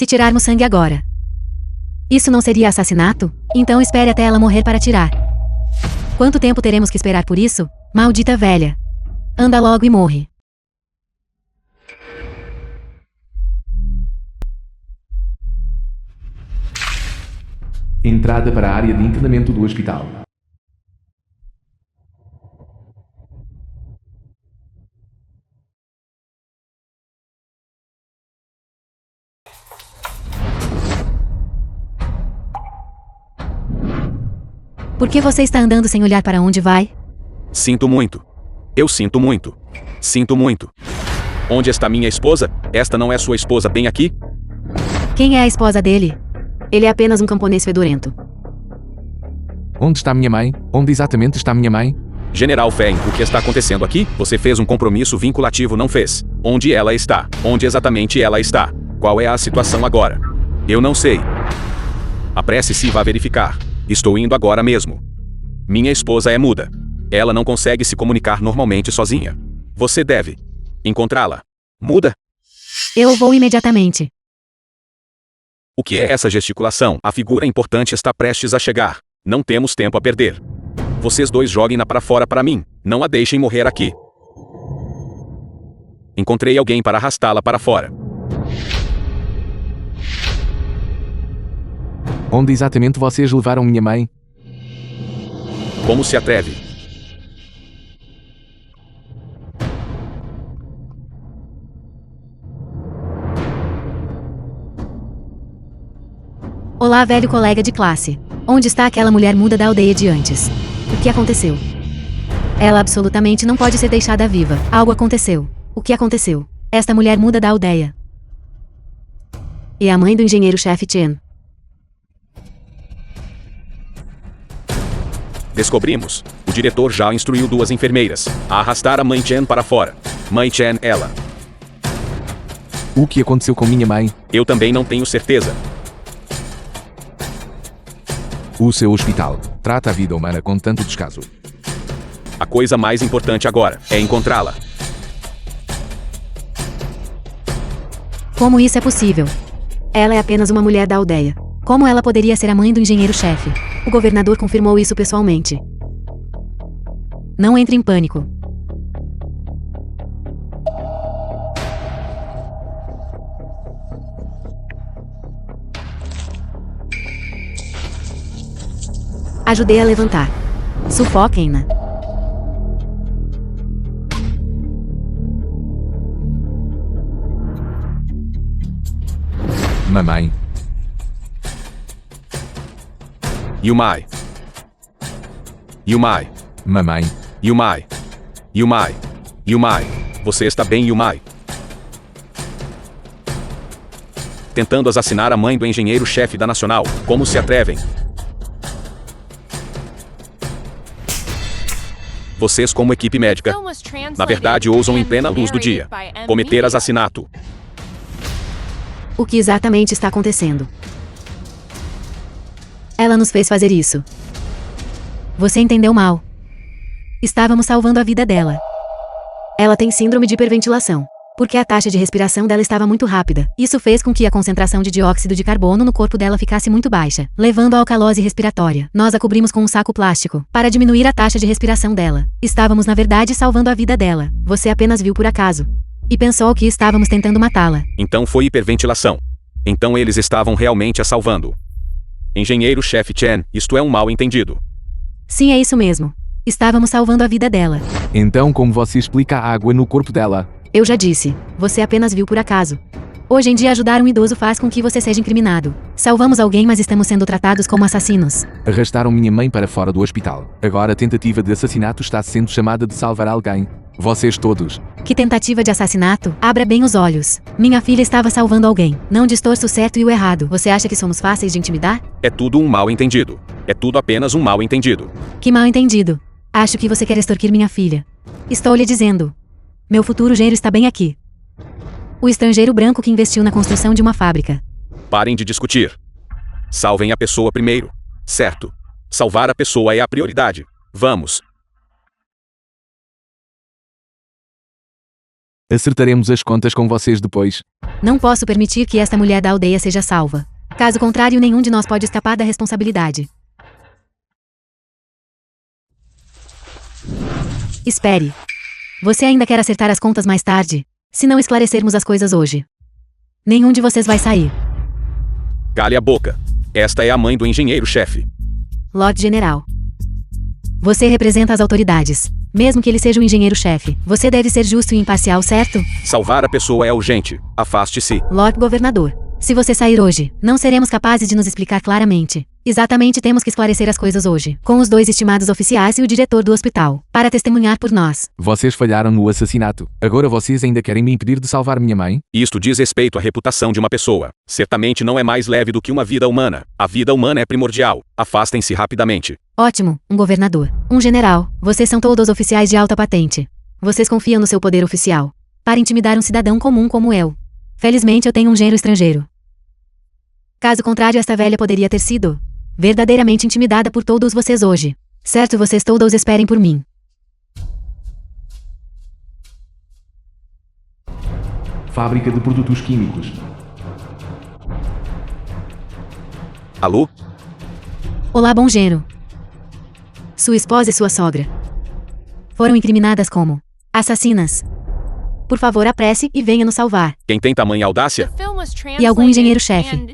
Se tirarmos sangue agora, isso não seria assassinato? Então espere até ela morrer para tirar. Quanto tempo teremos que esperar por isso? Maldita velha. Anda logo e morre. Entrada para a área de internamento do hospital. Por que você está andando sem olhar para onde vai? Sinto muito. Eu sinto muito. Sinto muito. Onde está minha esposa? Esta não é sua esposa bem aqui? Quem é a esposa dele? Ele é apenas um camponês fedorento. Onde está minha mãe? Onde exatamente está minha mãe? General Feng, o que está acontecendo aqui? Você fez um compromisso vinculativo, não fez? Onde ela está? Onde exatamente ela está? Qual é a situação agora? Eu não sei. Apresse-se e vá verificar. Estou indo agora mesmo. Minha esposa é muda. Ela não consegue se comunicar normalmente sozinha. Você deve encontrá-la. Muda? Eu vou imediatamente. O que é essa gesticulação? A figura importante está prestes a chegar. Não temos tempo a perder. Vocês dois joguem-na para fora para mim. Não a deixem morrer aqui. Encontrei alguém para arrastá-la para fora. Onde exatamente vocês levaram minha mãe? Como se atreve? Olá, velho colega de classe. Onde está aquela mulher muda da aldeia de antes? O que aconteceu? Ela absolutamente não pode ser deixada viva. Algo aconteceu. O que aconteceu? Esta mulher muda da aldeia. E a mãe do engenheiro-chefe Chen. Descobrimos. O diretor já instruiu duas enfermeiras a arrastar a mãe Chen para fora. Mãe Chen, ela. O que aconteceu com minha mãe? Eu também não tenho certeza. O seu hospital trata a vida humana com tanto descaso. A coisa mais importante agora é encontrá-la. Como isso é possível? Ela é apenas uma mulher da aldeia. Como ela poderia ser a mãe do engenheiro-chefe? O governador confirmou isso pessoalmente. Não entre em pânico. Ajudei a levantar. Sufoquem-na. Mamãe. Yumai. Yumai. Mamãe. Yumai. Yumai. Yumai. Você está bem, Yumai? Tentando assassinar a mãe do engenheiro-chefe da Nacional. Como se atrevem? Vocês, como equipe médica, na verdade ousam em plena luz do dia cometer assassinato. O que exatamente está acontecendo? Ela nos fez fazer isso. Você entendeu mal. Estávamos salvando a vida dela. Ela tem síndrome de hiperventilação, porque a taxa de respiração dela estava muito rápida. Isso fez com que a concentração de dióxido de carbono no corpo dela ficasse muito baixa, levando à alcalose respiratória. Nós a cobrimos com um saco plástico, para diminuir a taxa de respiração dela. Estávamos na verdade salvando a vida dela. Você apenas viu por acaso. E pensou que estávamos tentando matá-la. Então foi hiperventilação. Então eles estavam realmente a salvando. Engenheiro-chefe Chen, isto é um mal-entendido. Sim, é isso mesmo. Estávamos salvando a vida dela. Então como você explica a água no corpo dela? Eu já disse, você apenas viu por acaso. Hoje em dia ajudar um idoso faz com que você seja incriminado. Salvamos alguém, mas estamos sendo tratados como assassinos. Arrastaram minha mãe para fora do hospital. Agora a tentativa de assassinato está sendo chamada de salvar alguém. Vocês todos. Que tentativa de assassinato? Abra bem os olhos. Minha filha estava salvando alguém. Não distorça o certo e o errado. Você acha que somos fáceis de intimidar? É tudo um mal-entendido. É tudo apenas um mal-entendido. Que mal-entendido. Acho que você quer extorquir minha filha. Estou lhe dizendo. Meu futuro genro está bem aqui. O estrangeiro branco que investiu na construção de uma fábrica. Parem de discutir. Salvem a pessoa primeiro. Certo. Salvar a pessoa é a prioridade. Vamos. Acertaremos as contas com vocês depois. Não posso permitir que esta mulher da aldeia seja salva. Caso contrário, nenhum de nós pode escapar da responsabilidade. Espere. Você ainda quer acertar as contas mais tarde? Se não esclarecermos as coisas hoje, nenhum de vocês vai sair. Cale a boca. Esta é a mãe do engenheiro-chefe. Lord General. Você representa as autoridades. Mesmo que ele seja o engenheiro-chefe, você deve ser justo e imparcial, certo? Salvar a pessoa é urgente. Afaste-se. Lord Governador. Se você sair hoje, não seremos capazes de nos explicar claramente. Exatamente, temos que esclarecer as coisas hoje, com os 2 estimados oficiais e o diretor do hospital, para testemunhar por nós. Vocês falharam no assassinato. Agora vocês ainda querem me impedir de salvar minha mãe? Isto diz respeito à reputação de uma pessoa. Certamente não é mais leve do que uma vida humana. A vida humana é primordial. Afastem-se rapidamente. Ótimo, um governador, um general, vocês são todos oficiais de alta patente. Vocês confiam no seu poder oficial para intimidar um cidadão comum como eu. Felizmente eu tenho um genro estrangeiro. Caso contrário, esta velha poderia ter sido verdadeiramente intimidada por todos vocês hoje. Certo, vocês todos esperem por mim. Fábrica de produtos químicos. Alô? Olá, bom genro. Sua esposa e sua sogra foram incriminadas como assassinas. Por favor, apresse e venha nos salvar. Quem tem tamanha audácia? E algum engenheiro-chefe,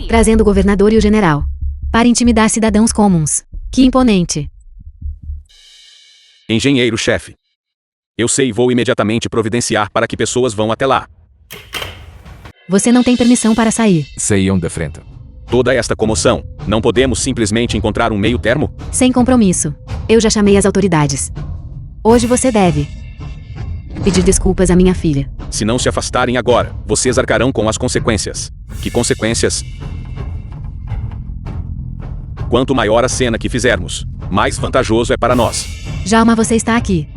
trazendo o governador e o general, para intimidar cidadãos comuns. Que imponente. Engenheiro-chefe. Eu sei e vou imediatamente providenciar para que pessoas vão até lá. Você não tem permissão para sair. Saiam da frente. Toda esta comoção, não podemos simplesmente encontrar um meio termo? Sem compromisso. Eu já chamei as autoridades. Hoje você deve pedir desculpas à minha filha. Se não se afastarem agora, vocês arcarão com as consequências. Que consequências? Quanto maior a cena que fizermos, mais vantajoso é para nós. Jalma, você está aqui.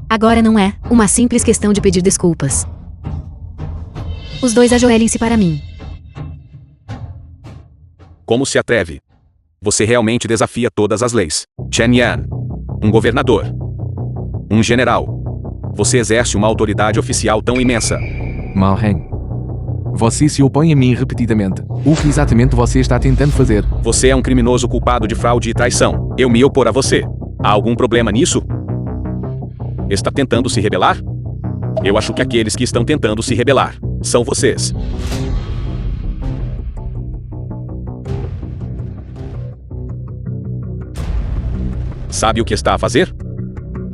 Agora não é uma simples questão de pedir desculpas. Os 2 ajoelhem-se para mim. Como se atreve? Você realmente desafia todas as leis. Chen Yan. Um governador. Um general. Você exerce uma autoridade oficial tão imensa. Mao Heng. Você se opõe a mim repetidamente. O que exatamente você está tentando fazer? Você é um criminoso culpado de fraude e traição. Eu me opor a você. Há algum problema nisso? Está tentando se rebelar? Eu acho que aqueles que estão tentando se rebelar são vocês. Sabe o que está a fazer?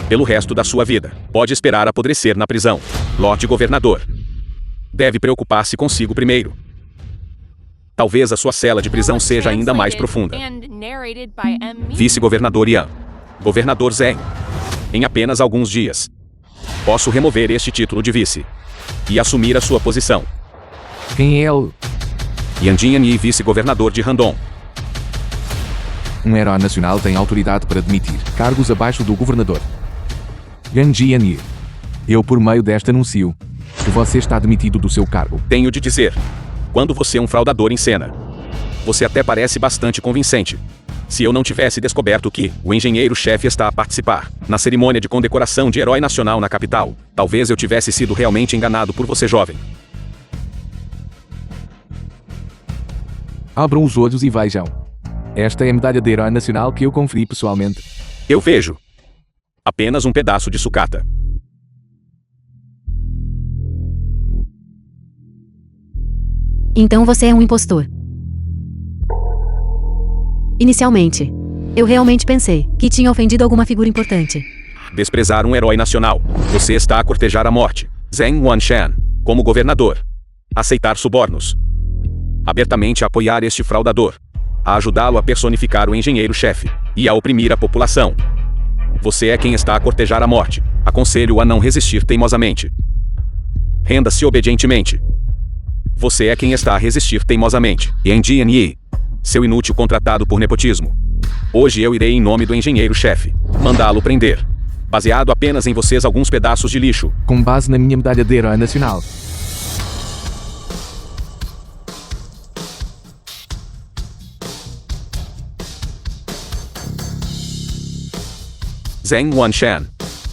Pelo resto da sua vida, pode esperar apodrecer na prisão. Lorde Governador. Deve preocupar-se consigo primeiro. Talvez a sua cela de prisão seja ainda mais profunda. Vice-governador Yan. Governador Zheng. Em apenas alguns dias, posso remover este título de vice e assumir a sua posição. Quem é ele? Yan Jianyi, vice-governador de Randon. Um herói nacional tem autoridade para demitir cargos abaixo do governador. Yan Jianyi. Eu, por meio deste anuncio, que você está demitido do seu cargo. Tenho de dizer, quando você é um fraudador em cena, você até parece bastante convincente. Se eu não tivesse descoberto que o engenheiro-chefe está a participar na cerimônia de condecoração de herói nacional na capital, talvez eu tivesse sido realmente enganado por você, jovem. Abram os olhos e vejam. Esta é a medalha de herói nacional que eu conferi pessoalmente. Eu vejo. Apenas um pedaço de sucata. Então você é um impostor. Inicialmente, eu realmente pensei que tinha ofendido alguma figura importante. Desprezar um herói nacional. Você está a cortejar a morte. Zheng Wanshan, como governador. Aceitar subornos. Abertamente apoiar este fraudador. A ajudá-lo a personificar o engenheiro-chefe e a oprimir a população. Você é quem está a cortejar a morte. Aconselho-o a não resistir teimosamente. Renda-se obedientemente. Você é quem está a resistir teimosamente. Yan Jianyi, seu inútil contratado por nepotismo. Hoje eu irei em nome do engenheiro-chefe mandá-lo prender. Baseado apenas em vocês alguns pedaços de lixo. Com base na minha medalha de herói nacional. Zheng Wanshan.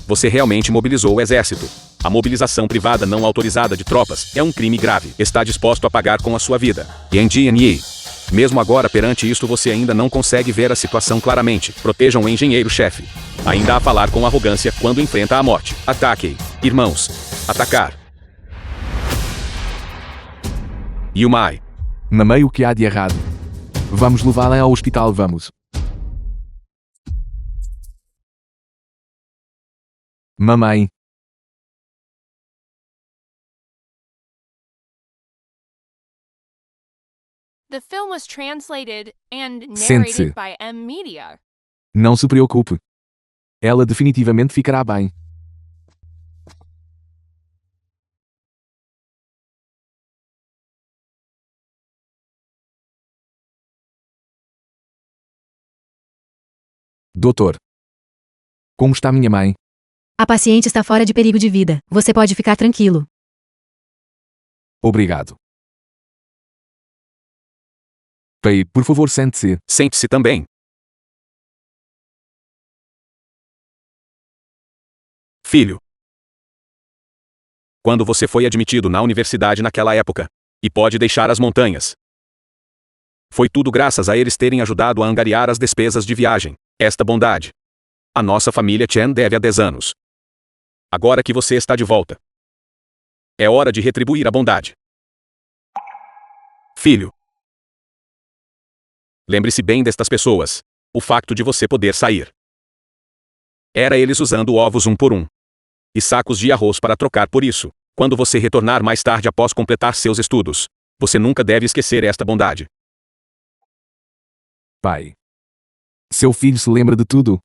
Você realmente mobilizou o exército. A mobilização privada não autorizada de tropas é um crime grave. Está disposto a pagar com a sua vida. Yanji. Mesmo agora perante isto você ainda não consegue ver a situação claramente. Protejam o engenheiro-chefe. Ainda a falar com arrogância quando enfrenta a morte. Ataque. Irmãos. Atacar. Yumai. Mamãe, o que há de errado? Vamos levá-la ao hospital, vamos. Mamãe. The film was translated and Sente-se. narrated by M Media. Não se preocupe. Ela definitivamente ficará bem. Doutor. Como está minha mãe? A paciente está fora de perigo de vida. Você pode ficar tranquilo. Obrigado. Pai, por favor, sente-se. Sente-se também. Filho. Quando você foi admitido na universidade naquela época, e pode deixar as montanhas. Foi tudo graças a eles terem ajudado a angariar as despesas de viagem. Esta bondade. A nossa família Chen deve há 10 anos. Agora que você está de volta. É hora de retribuir a bondade. Filho. Lembre-se bem destas pessoas. O facto de você poder sair. Era eles usando ovos um por um. E sacos de arroz para trocar por isso. Quando você retornar mais tarde após completar seus estudos, você nunca deve esquecer esta bondade. Pai. Seu filho se lembra de tudo.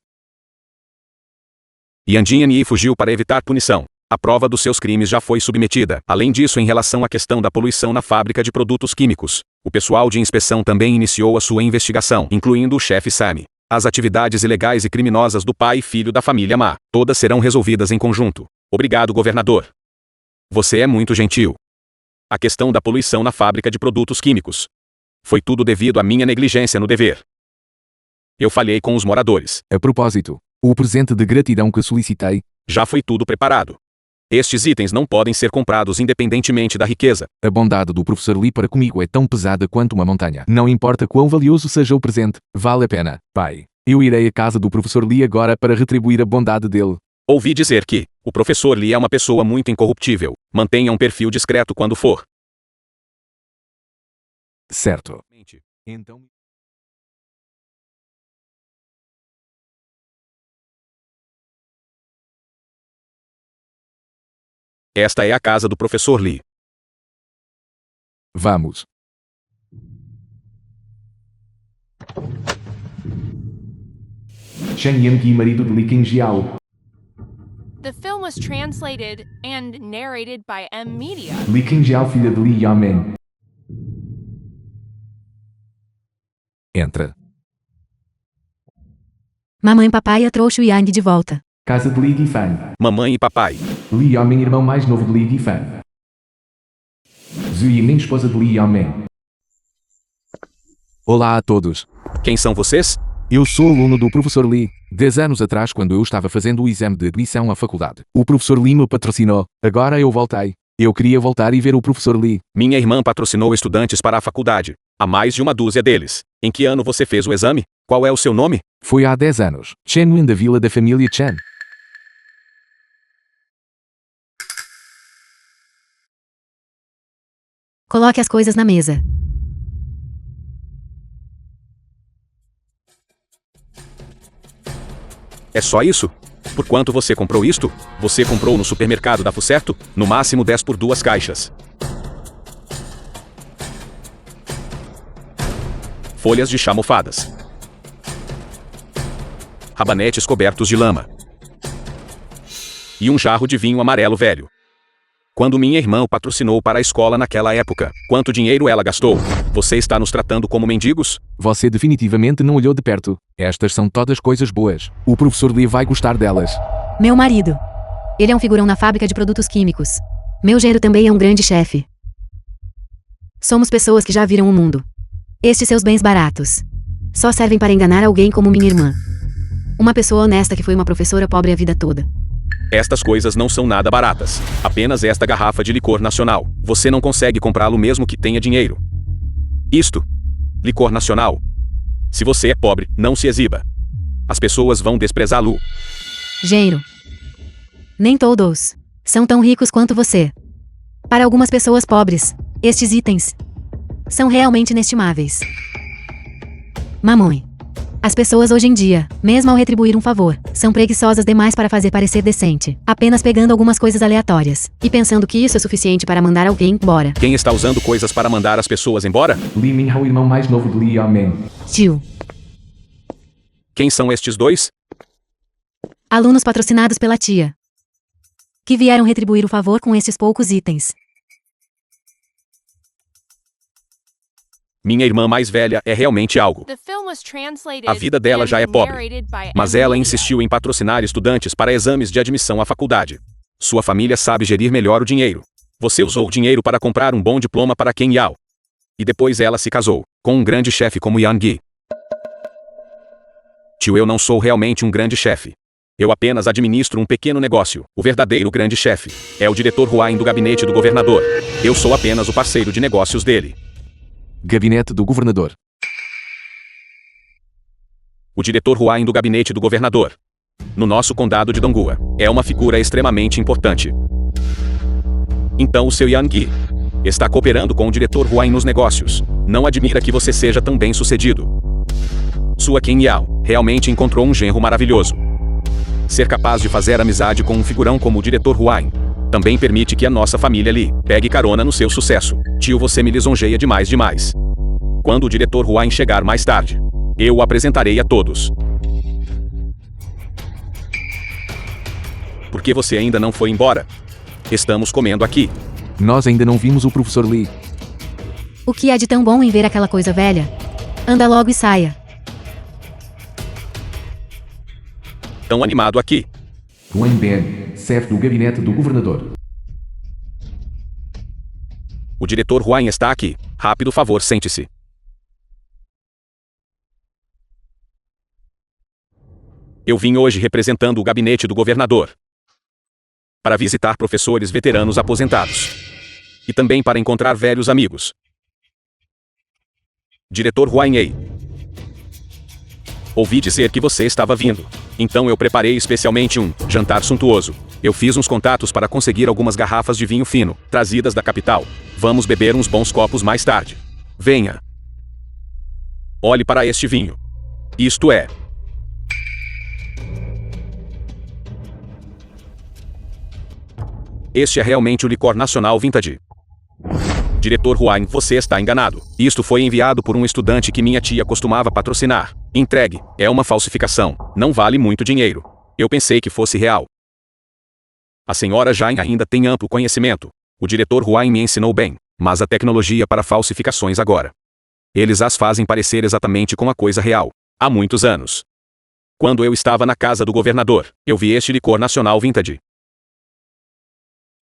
Yan Jianyi fugiu para evitar punição. A prova dos seus crimes já foi submetida. Além disso, em relação à questão da poluição na fábrica de produtos químicos, o pessoal de inspeção também iniciou a sua investigação, incluindo o chefe Sami. As atividades ilegais e criminosas do pai e filho da família Ma, todas serão resolvidas em conjunto. Obrigado, governador. Você é muito gentil. A questão da poluição na fábrica de produtos químicos. Foi tudo devido à minha negligência no dever. Eu falhei com os moradores. A propósito, o presente de gratidão que solicitei. Já foi tudo preparado. Estes itens não podem ser comprados independentemente da riqueza. A bondade do professor Lee para comigo é tão pesada quanto uma montanha. Não importa quão valioso seja o presente, vale a pena. Pai, eu irei à casa do professor Lee agora para retribuir a bondade dele. Ouvi dizer que o professor Lee é uma pessoa muito incorruptível. Mantenha um perfil discreto quando for. Certo. Então... Esta é a casa do professor Lee. Vamos. Chen Yanqi, marido de Li Qingjiao. The film was translated and narrated by M Media. Li Qingjiao, filha de Li Yamen. Entra. Mamãe e papai trouxe o Yang de volta. Casa de Li Yifan. Mamãe e papai. Li Yamen, irmão mais novo de Li Yifan. Zhu Yimin, esposa de Li Yamen. Olá a todos. Quem são vocês? Eu sou aluno do professor Lee. 10 anos atrás, quando eu estava fazendo o exame de admissão à faculdade, o professor Lee me patrocinou. Agora eu voltei. Eu queria voltar e ver o professor Lee. Minha irmã patrocinou estudantes para a faculdade. Há mais de uma dúzia deles. Em que ano você fez o exame? Qual é o seu nome? Foi há 10 anos. Chen Wen, da vila da família Chen. Coloque as coisas na mesa. É só isso? Por quanto você comprou isto? Você comprou no supermercado da Fucerto? No máximo 10 por 2 caixas. Folhas de chá mofadas. Rabanetes cobertos de lama. E um jarro de vinho amarelo velho. Quando minha irmã o patrocinou para a escola naquela época, quanto dinheiro ela gastou? Você está nos tratando como mendigos? Você definitivamente não olhou de perto. Estas são todas coisas boas. O professor Lee vai gostar delas. Meu marido. Ele é um figurão na fábrica de produtos químicos. Meu genro também é um grande chefe. Somos pessoas que já viram o mundo. Estes seus bens baratos só servem para enganar alguém como minha irmã. Uma pessoa honesta que foi uma professora pobre a vida toda. Estas coisas não são nada baratas. Apenas esta garrafa de licor nacional. Você não consegue comprá-lo mesmo que tenha dinheiro. Isto. Licor nacional. Se você é pobre, não se exiba. As pessoas vão desprezá-lo. Gênero. Nem todos são tão ricos quanto você. Para algumas pessoas pobres, estes itens são realmente inestimáveis. Mamãe. As pessoas hoje em dia, mesmo ao retribuir um favor, são preguiçosas demais para fazer parecer decente, apenas pegando algumas coisas aleatórias e pensando que isso é suficiente para mandar alguém embora. Quem está usando coisas para mandar as pessoas embora? Lee Min-ho, o irmão mais novo de Lee Yamen. Tio. Quem são estes dois? Alunos patrocinados pela tia, que vieram retribuir o favor com estes poucos itens. Minha irmã mais velha é realmente algo. The film was translated A vida dela já é and pobre, narrated by mas ela insistiu em patrocinar estudantes para exames de admissão à faculdade. Sua família sabe gerir melhor o dinheiro. Você usou o dinheiro para comprar um bom diploma para Ken Yao. E depois ela se casou com um grande chefe como Yang Gi. Tio, eu não sou realmente um grande chefe. Eu apenas administro um pequeno negócio. O verdadeiro grande chefe é o diretor Huain do gabinete do governador. Eu sou apenas o parceiro de negócios dele. Gabinete do governador. O diretor Huain do gabinete do governador. No nosso condado de Donghua. É uma figura extremamente importante. Então o seu Yang Gi está cooperando com o diretor Huain nos negócios. Não admira que você seja tão bem sucedido. Sua Ken Yao realmente encontrou um genro maravilhoso. Ser capaz de fazer amizade com um figurão como o diretor Huain também permite que a nossa família Li pegue carona no seu sucesso. Tio, você me lisonjeia demais. Quando o diretor Huain chegar mais tarde, eu o apresentarei a todos. Por que você ainda não foi embora? Estamos comendo aqui. Nós ainda não vimos o professor Lee. O que há de tão bom em ver aquela coisa velha? Anda logo e saia. Tão animado aqui. Wang Ben, chefe do gabinete do governador. O diretor Huain está aqui. Rápido, favor, sente-se. Eu vim hoje representando o gabinete do governador para visitar professores veteranos aposentados e também para encontrar velhos amigos. Diretor Huain Ei. Ouvi dizer que você estava vindo. Então eu preparei especialmente um jantar suntuoso. Eu fiz uns contatos para conseguir algumas garrafas de vinho fino, trazidas da capital. Vamos beber uns bons copos mais tarde. Venha. Olhe para este vinho. Isto é. Este é realmente o licor nacional vintage. Diretor Huain, você está enganado. Isto foi enviado por um estudante que minha tia costumava patrocinar. Entregue. É uma falsificação. Não vale muito dinheiro. Eu pensei que fosse real. A senhora Jain ainda tem amplo conhecimento. O diretor Huain me ensinou bem, mas a tecnologia para falsificações agora. Eles as fazem parecer exatamente com a coisa real. Há muitos anos. Quando eu estava na casa do governador, eu vi este licor nacional vintage.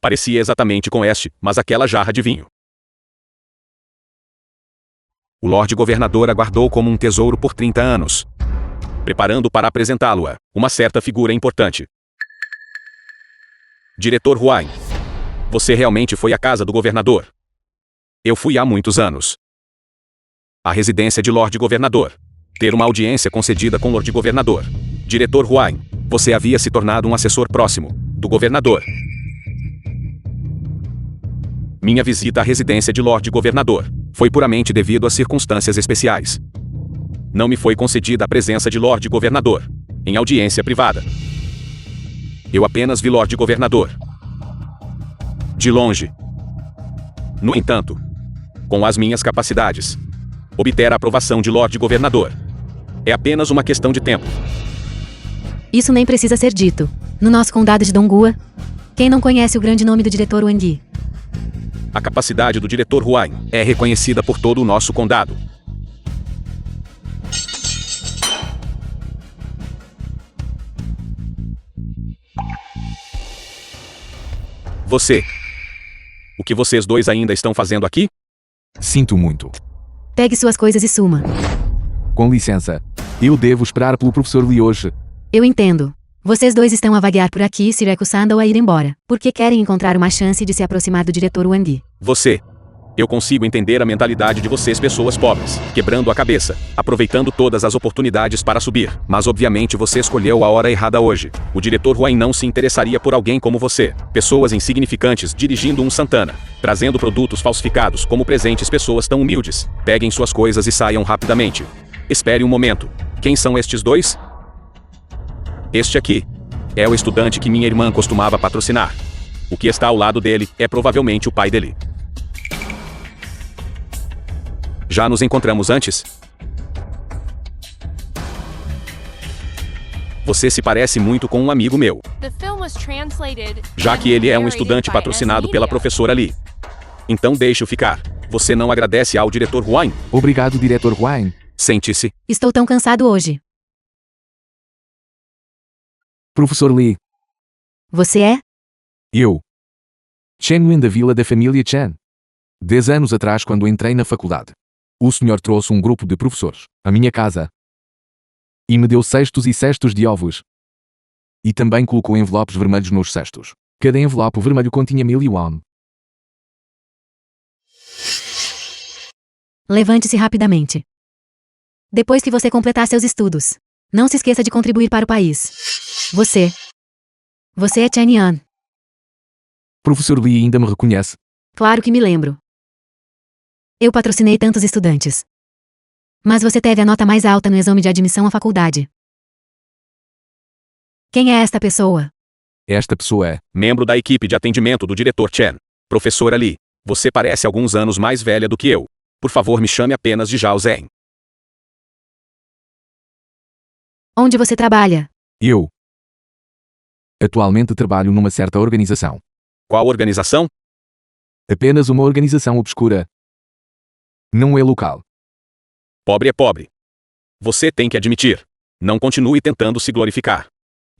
Parecia exatamente com este, mas aquela jarra de vinho. O Lorde Governador aguardou como um tesouro por 30 anos, preparando para apresentá-lo a uma certa figura importante. Diretor Huain, você realmente foi à casa do governador? Eu fui há muitos anos. A residência de Lorde Governador. Ter uma audiência concedida com Lorde Governador. Diretor Huain, você havia se tornado um assessor próximo do governador. Minha visita à residência de Lorde Governador foi puramente devido a circunstâncias especiais. Não me foi concedida a presença de Lorde Governador em audiência privada. Eu apenas vi Lorde Governador de longe. No entanto, com as minhas capacidades, obter a aprovação de Lorde Governador é apenas uma questão de tempo. Isso nem precisa ser dito. No nosso condado de Donghua, quem não conhece o grande nome do diretor Wang Yi? A capacidade do diretor Huain é reconhecida por todo o nosso condado. Você. O que vocês dois ainda estão fazendo aqui? Sinto muito. Pegue suas coisas e suma. Com licença. Eu devo esperar pelo professor Lee hoje. Eu entendo. Vocês dois estão a vaguear por aqui se recusando a ir embora, porque querem encontrar uma chance de se aproximar do diretor Wang. Você. Eu consigo entender a mentalidade de vocês, pessoas pobres, quebrando a cabeça, aproveitando todas as oportunidades para subir. Mas obviamente você escolheu a hora errada hoje. O diretor Huang não se interessaria por alguém como você. Pessoas insignificantes dirigindo um Santana, trazendo produtos falsificados como presentes, pessoas tão humildes. Peguem suas coisas e saiam rapidamente. Espere um momento. Quem são estes dois? Este aqui é o estudante que minha irmã costumava patrocinar. O que está ao lado dele é provavelmente o pai dele. Já nos encontramos antes? Você se parece muito com um amigo meu, The film was translated já que and ele é um narrated estudante by patrocinado pela M-Media. professora Lee. Então deixe-o ficar. Você não agradece ao diretor Huang? Obrigado, diretor Huang. Sente-se. Estou tão cansado hoje. Professor Lee. Você é? Eu. Chen Wen da vila da família Chen. 10 anos atrás, quando entrei na faculdade, o senhor trouxe um grupo de professores à minha casa e me deu cestos e cestos de ovos. E também colocou envelopes vermelhos nos cestos. Cada envelope vermelho continha 1000 yuan. Levante-se rapidamente. Depois que você completar seus estudos, não se esqueça de contribuir para o país. Você é Chen Yan. Professor Lee ainda me reconhece? Claro que me lembro. Eu patrocinei tantos estudantes. Mas você teve a nota mais alta no exame de admissão à faculdade. Quem é esta pessoa? Esta pessoa é Membro da equipe de atendimento do diretor Chen. Professora Lee, você parece alguns anos mais velha do que eu. Por favor, me chame apenas de Zhao Zhen. Onde você trabalha? eu. Atualmente trabalho numa certa organização. Qual organização? Apenas uma organização obscura. Não é local. Pobre é pobre. Você tem que admitir. Não continue tentando se glorificar.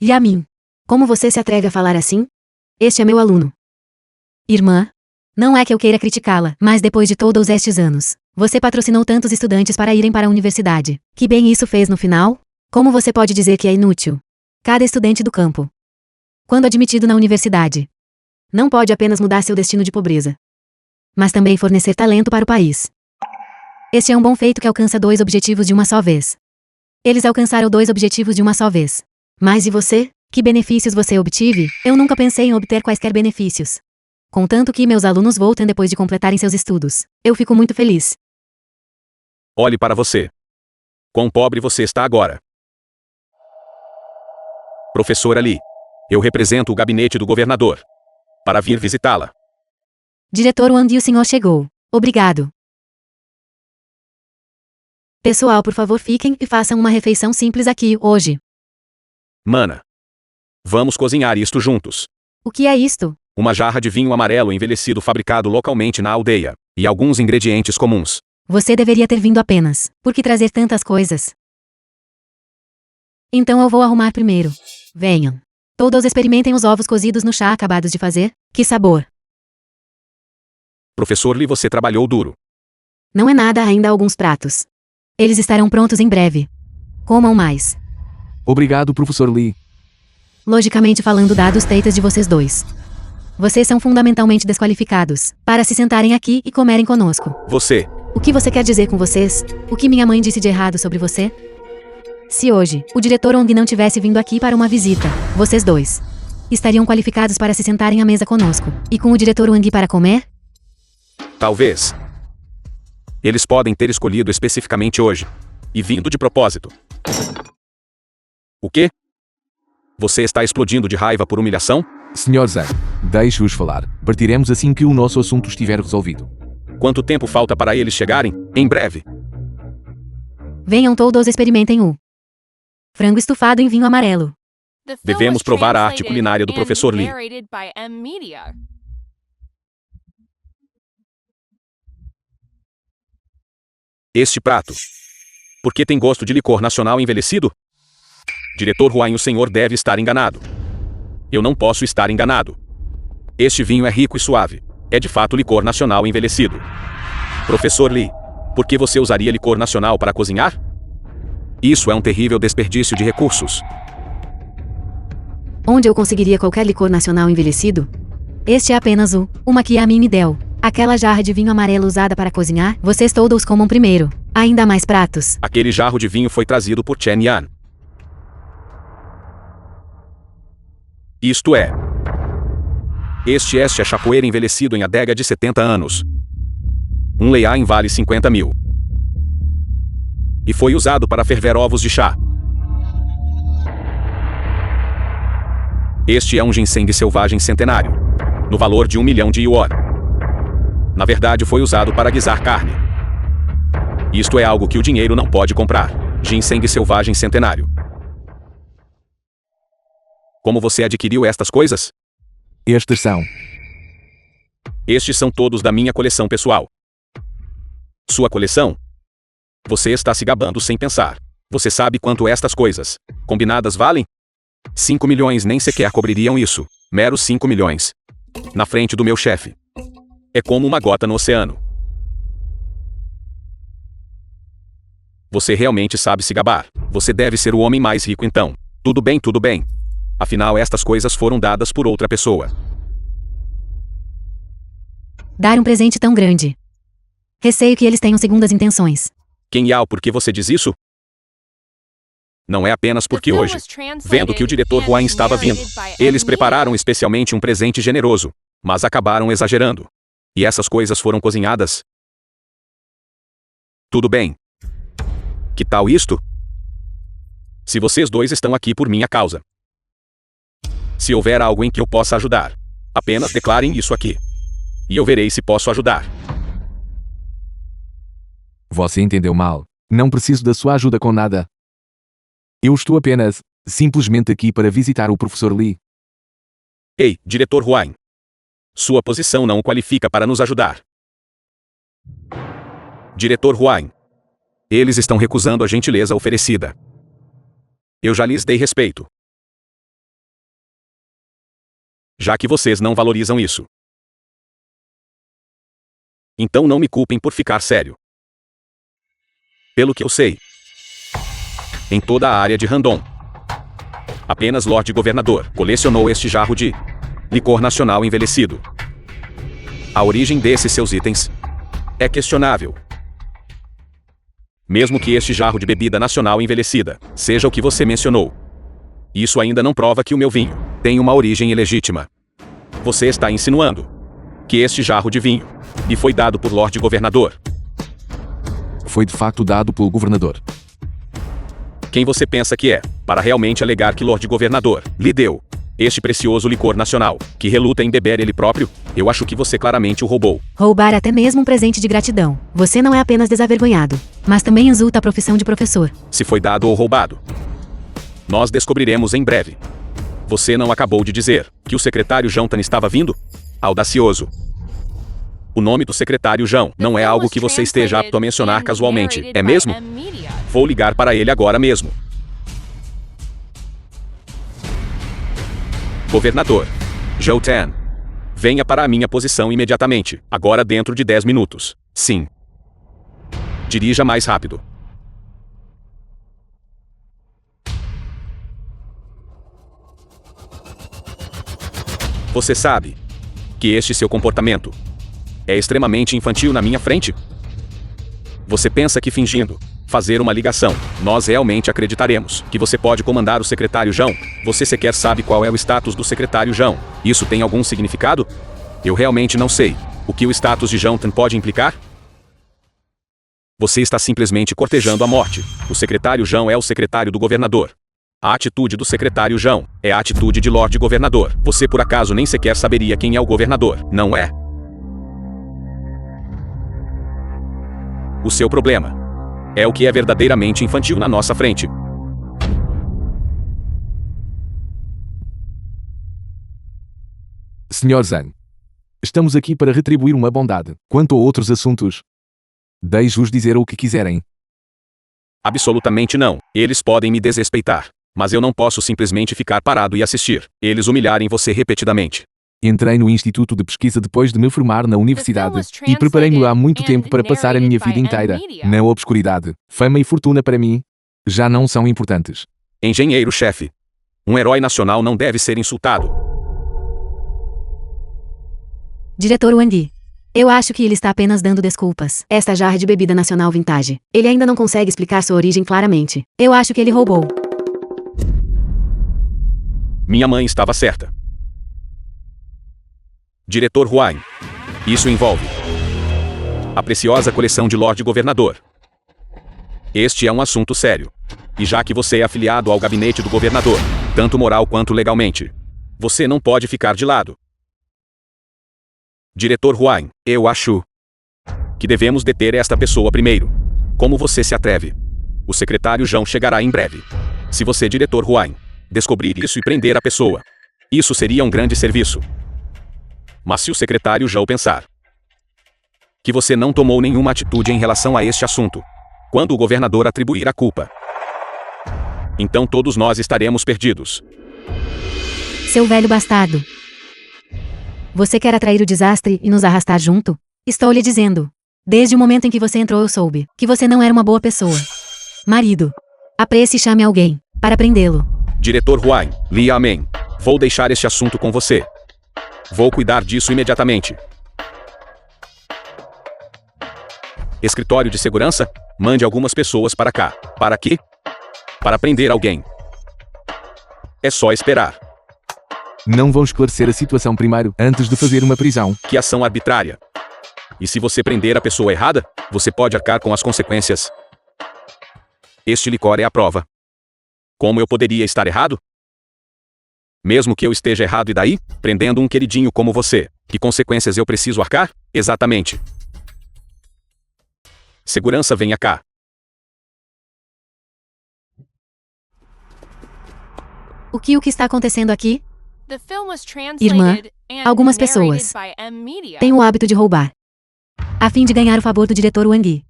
Yamin. Como você se atreve a falar assim? Este é meu aluno. Irmã? Não é que eu queira criticá-la, mas depois de todos estes anos, você patrocinou tantos estudantes para irem para a universidade. Que bem isso fez no final? Como você pode dizer que é inútil? Cada estudante do campo, quando admitido na universidade, não pode apenas mudar seu destino de pobreza, mas também fornecer talento para o país. Este é um bom feito que alcança 2 objetivos de uma só vez. Eles alcançaram 2 objetivos de uma só vez. Mas e você? Que benefícios você obtive? Eu nunca pensei em obter quaisquer benefícios. Contanto que meus alunos voltem depois de completarem seus estudos, eu fico muito feliz. Olhe para você. Quão pobre você está agora. Professora Lee, eu represento o gabinete do governador. Para vir visitá-la. Diretor Wang, o senhor chegou. Obrigado. Pessoal, por favor, fiquem e façam uma refeição simples aqui, hoje. Mana. Vamos cozinhar isto juntos. O que é isto? Uma jarra de vinho amarelo envelhecido fabricado localmente na aldeia. E alguns ingredientes comuns. Você deveria ter vindo apenas. Por que trazer tantas coisas? Então eu vou arrumar primeiro. Venham. Todos experimentem os ovos cozidos no chá acabados de fazer. Que sabor! Professor Lee, você trabalhou duro. Não é nada, ainda há alguns pratos. Eles estarão prontos em breve. Comam mais. Obrigado, professor Lee. Logicamente falando, dados feitas de vocês dois, vocês são fundamentalmente desqualificados para se sentarem aqui e comerem conosco. Você. O que você quer dizer com vocês? O que minha mãe disse de errado sobre você? Se hoje, o diretor Wang não tivesse vindo aqui para uma visita, vocês dois estariam qualificados para se sentarem à mesa conosco. E com o diretor Wang para comer? Talvez. Eles podem ter escolhido especificamente hoje. E vindo de propósito. O quê? Você está explodindo de raiva por humilhação? Senhor Zhang, deixe-os falar. Partiremos assim que o nosso assunto estiver resolvido. Quanto tempo falta para eles chegarem? Em breve. Venham todos, experimentem o frango estufado em vinho amarelo. The film Devemos was provar a arte translated culinária do and professor Lee. narrated by M-Media. Este prato. Por que tem gosto de licor nacional envelhecido? Diretor Huang, o senhor deve estar enganado. Eu não posso estar enganado. Este vinho é rico e suave. É de fato licor nacional envelhecido. Professor Lee, por que você usaria licor nacional para cozinhar? Isso é um terrível desperdício de recursos. Onde eu conseguiria qualquer licor nacional envelhecido? Este é apenas uma que a mim me deu. Aquela jarra de vinho amarelo usada para cozinhar, vocês todos comam primeiro. Ainda mais pratos. Aquele jarro de vinho foi trazido por Chen Yan. Isto é. Este é chapoeira envelhecido em adega de 70 anos. Um leiain vale 50 mil. E foi usado para ferver ovos de chá. Este é um ginseng selvagem centenário, no valor de 1 milhão de yuan. Na verdade, foi usado para guisar carne. Isto é algo que o dinheiro não pode comprar. Ginseng selvagem centenário. Como você adquiriu estas coisas? Estes são. Estes são todos da minha coleção pessoal. Sua coleção? Você está se gabando sem pensar. Você sabe quanto estas coisas, combinadas, valem? 5 milhões nem sequer cobririam isso. Meros 5 milhões. Na frente do meu chefe. É como uma gota no oceano. Você realmente sabe se gabar. Você deve ser o homem mais rico então. Tudo bem, tudo bem. Afinal, estas coisas foram dadas por outra pessoa. Dar um presente tão grande. Receio que eles tenham segundas intenções. Quem Yao, por que você diz isso? Não é apenas porque hoje, vendo que o diretor Huang estava vindo, eles prepararam especialmente um presente generoso, mas acabaram exagerando. E essas coisas foram cozinhadas. Tudo bem. Que tal isto? Se vocês dois estão aqui por minha causa. Se houver algo em que eu possa ajudar, apenas declarem isso aqui. E eu verei se posso ajudar. Você entendeu mal. Não preciso da sua ajuda com nada. Eu estou apenas, simplesmente aqui para visitar o professor Li. Ei, diretor Huang. Sua posição não o qualifica para nos ajudar. Diretor Huang. Eles estão recusando a gentileza oferecida. Eu já lhes dei respeito. Já que vocês não valorizam isso. Então não me culpem por ficar sério. Pelo que eu sei, em toda a área de Randon, apenas Lorde Governador colecionou este jarro de licor nacional envelhecido. A origem desses seus itens é questionável. Mesmo que este jarro de bebida nacional envelhecida seja o que você mencionou, isso ainda não prova que o meu vinho tem uma origem ilegítima. Você está insinuando que este jarro de vinho lhe foi dado por Lorde Governador. Foi de facto dado pelo governador. Quem você pensa que é, para realmente alegar que Lorde Governador lhe deu este precioso licor nacional, que reluta em beber ele próprio? Eu acho que você claramente o roubou. Roubar até mesmo um presente de gratidão. Você não é apenas desavergonhado, mas também exulta a profissão de professor. Se foi dado ou roubado, nós descobriremos em breve. Você não acabou de dizer que o secretário Jonathan estava vindo? Audacioso. O nome do secretário João não é algo que você esteja apto a mencionar casualmente, é mesmo? Vou ligar para ele agora mesmo. Governador Zhou Tan, venha para a minha posição imediatamente, agora dentro de 10 minutos. Sim. Dirija mais rápido. Você sabe que este seu comportamento é extremamente infantil na minha frente? Você pensa que fingindo fazer uma ligação, nós realmente acreditaremos que você pode comandar o secretário João? Você sequer sabe qual é o status do secretário João. Isso tem algum significado? Eu realmente não sei. O que o status de Jonathan pode implicar? Você está simplesmente cortejando a morte. O secretário João é o secretário do governador. A atitude do secretário João é a atitude de Lorde Governador. Você por acaso nem sequer saberia quem é o governador, não é? O seu problema é o que é verdadeiramente infantil na nossa frente. Sr. Zhang, estamos aqui para retribuir uma bondade. Quanto a outros assuntos, deixe-os dizer o que quiserem. Absolutamente não. Eles podem me desrespeitar, mas eu não posso simplesmente ficar parado e assistir eles humilharem você repetidamente. Entrei no Instituto de Pesquisa depois de me formar na universidade e preparei-me há muito tempo para passar a minha vida inteira na obscuridade. Fama e fortuna para mim já não são importantes. Engenheiro-chefe, Um herói nacional não deve ser insultado. Diretor Wang. Eu acho que ele está apenas dando desculpas. Esta jarra de bebida nacional vintage. Ele ainda não consegue explicar sua origem claramente. Eu acho que ele roubou. Minha mãe estava certa. Diretor Huang. Isso envolve a preciosa coleção de Lorde Governador. Este é um assunto sério. E já que você é afiliado ao gabinete do governador, tanto moral quanto legalmente, você não pode ficar de lado. Diretor Huang, eu acho que devemos deter esta pessoa primeiro. Como você se atreve? O secretário Zhão chegará em breve. Se você, diretor Huang, descobrir isso e prender a pessoa, isso seria um grande serviço. Mas se o secretário Zhão pensar que você não tomou nenhuma atitude em relação a este assunto, quando o governador atribuir a culpa, então todos nós estaremos perdidos. Seu velho bastardo. Você quer atrair o desastre e nos arrastar junto? Estou lhe dizendo. Desde o momento em que você entrou eu soube que você não era uma boa pessoa. Marido. Apresse e chame alguém para prendê-lo. Diretor Huang, Li Amém. Vou deixar este assunto com você. Vou cuidar disso imediatamente. Escritório de segurança, mande algumas pessoas para cá. Para quê? Para prender alguém. É só esperar. Não vão esclarecer a situação primeiro, antes de fazer uma prisão. Que ação arbitrária. E se você prender a pessoa errada, você pode arcar com as consequências. Este licor é a prova. Como eu poderia estar errado? Mesmo que eu esteja errado e daí, prendendo um queridinho como você, que consequências eu preciso arcar? Exatamente. Segurança, venha cá. O que está acontecendo aqui? The film was Irmã, translated and algumas narrated pessoas by M Media. têm o hábito de roubar, a fim de ganhar o favor do diretor Wang.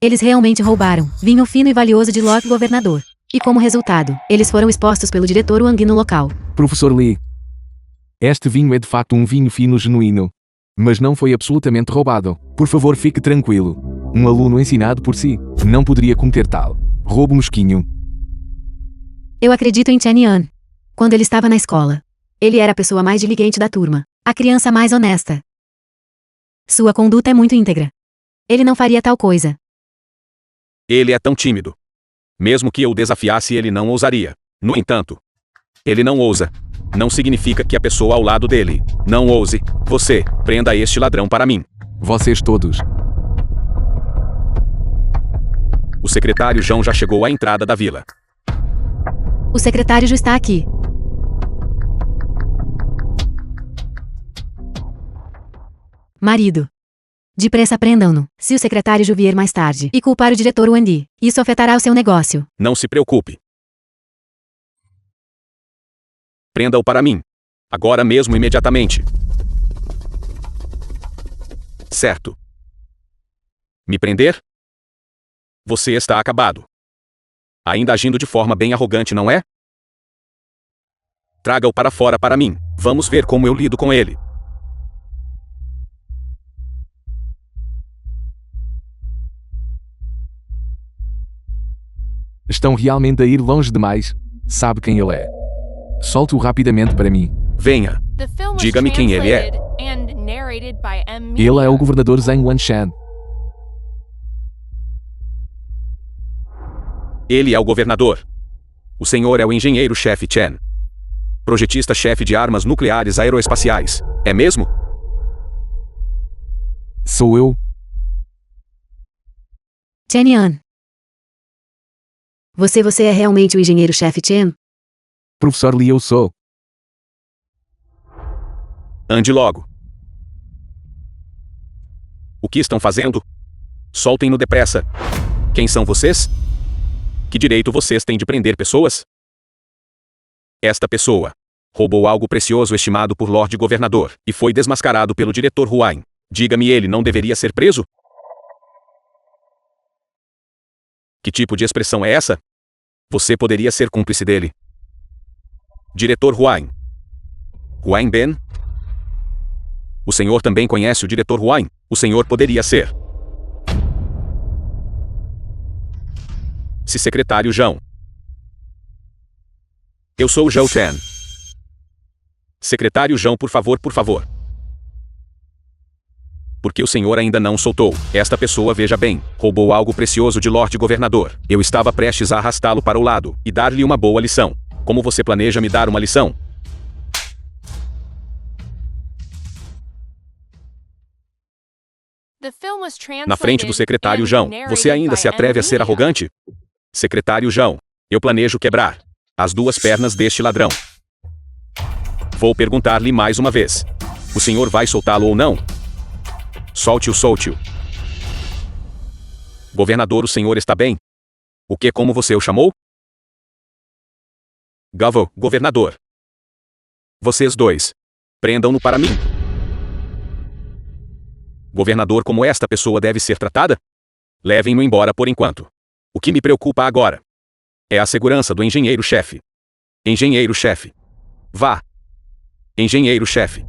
Eles realmente roubaram vinho fino e valioso de Lord Governador. E como resultado, eles foram expostos pelo diretor Wang no local. Professor Lee. Este vinho é de facto um vinho fino genuíno. Mas não foi absolutamente roubado. Por favor, fique tranquilo. Um aluno ensinado por si não poderia cometer tal roubo mesquinho. Eu acredito em Chen Yan. Quando ele estava na escola, ele era a pessoa mais diligente da turma, a criança mais honesta. Sua conduta é muito íntegra. Ele não faria tal coisa. Ele é tão tímido. Mesmo que eu o desafiasse, ele não ousaria. No entanto, ele não ousa. Não significa que a pessoa ao lado dele não ouse. Você, prenda este ladrão para mim. Vocês todos. O secretário Zhão já chegou à entrada da vila. O secretário já está aqui. Marido. Depressa prendam-no, se o secretário Ju vier mais tarde e culpar o diretor Wang. Isso afetará o seu negócio. Não se preocupe. Prenda-o para mim. Agora mesmo, imediatamente. Certo. Me prender? Você está acabado. Ainda agindo de forma bem arrogante, não é? Traga-o para fora para mim. Vamos ver como eu lido com ele. Estão realmente a ir longe demais. Sabe quem ele é? Solte-o rapidamente para mim. Venha. The film was Diga-me quem ele é. translated and narrated by M Media. Ele é o governador Zhang Wanshan. Ele é o governador. O senhor é o engenheiro-chefe Chen. Projetista-chefe de armas nucleares aeroespaciais. É mesmo? Sou eu? Chen Yan. Você é realmente o engenheiro-chefe Chen? Professor Lee, eu sou. Ande logo. O que estão fazendo? Soltem-no depressa. Quem são vocês? Que direito vocês têm de prender pessoas? Esta pessoa roubou algo precioso estimado por Lorde Governador e foi desmascarado pelo diretor Huang. Diga-me, ele não deveria ser preso? Que tipo de expressão é essa? Você poderia ser cúmplice dele. Diretor Huang. Huang Ben? O senhor também conhece o diretor Huang? O senhor poderia ser. Se secretário Zhão. Eu sou Zhao Chen. Secretário Zhao, por favor, por favor. Porque o senhor ainda não soltou. Esta pessoa, veja bem, roubou algo precioso de Lorde Governador. Eu estava prestes a arrastá-lo para o lado e dar-lhe uma boa lição. Como você planeja me dar uma lição? The film was Na frente do translated secretário and Zhao, você narrated ainda by se atreve a ser Anne Media. arrogante? Secretário Zhao, eu planejo quebrar as duas pernas deste ladrão. Vou perguntar-lhe mais uma vez. O senhor vai soltá-lo ou não? Solte-o, solte-o. Governador, o senhor está bem? O que, como você o chamou? Governador. Vocês dois. Prendam-no para mim. Governador, como esta pessoa deve ser tratada? Levem-no embora por enquanto. O que me preocupa agora é a segurança do engenheiro-chefe. Engenheiro-chefe. Vá. Engenheiro-chefe.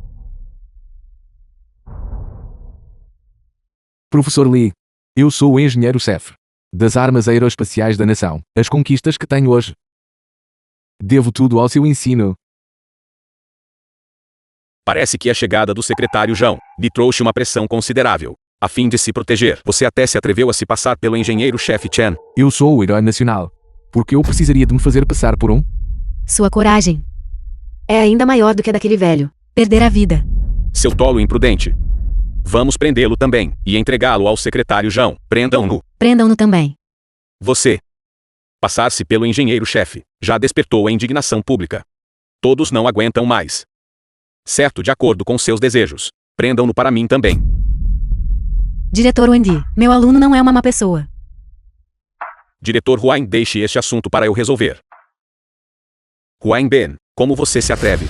Professor Lee, eu sou o engenheiro-chefe das armas aeroespaciais da nação. As conquistas que tenho hoje. Devo tudo ao seu ensino. Parece que a chegada do secretário Zhao lhe trouxe uma pressão considerável. A fim de se proteger, você até se atreveu a se passar pelo engenheiro-chefe Chen. Eu sou o herói nacional. Porque eu precisaria de me fazer passar por um? Sua coragem é ainda maior do que a daquele velho. Perder a vida. Seu tolo imprudente. Vamos prendê-lo também e entregá-lo ao secretário Zhao. Prendam-no. Prendam-no também. Você. Passar-se pelo engenheiro-chefe já despertou a indignação pública. Todos não aguentam mais. Certo, de acordo com seus desejos. Prendam-no para mim também. Diretor Wendy, meu aluno não é uma má pessoa. Diretor Huang, deixe este assunto para eu resolver. Huang Ben, como você se atreve?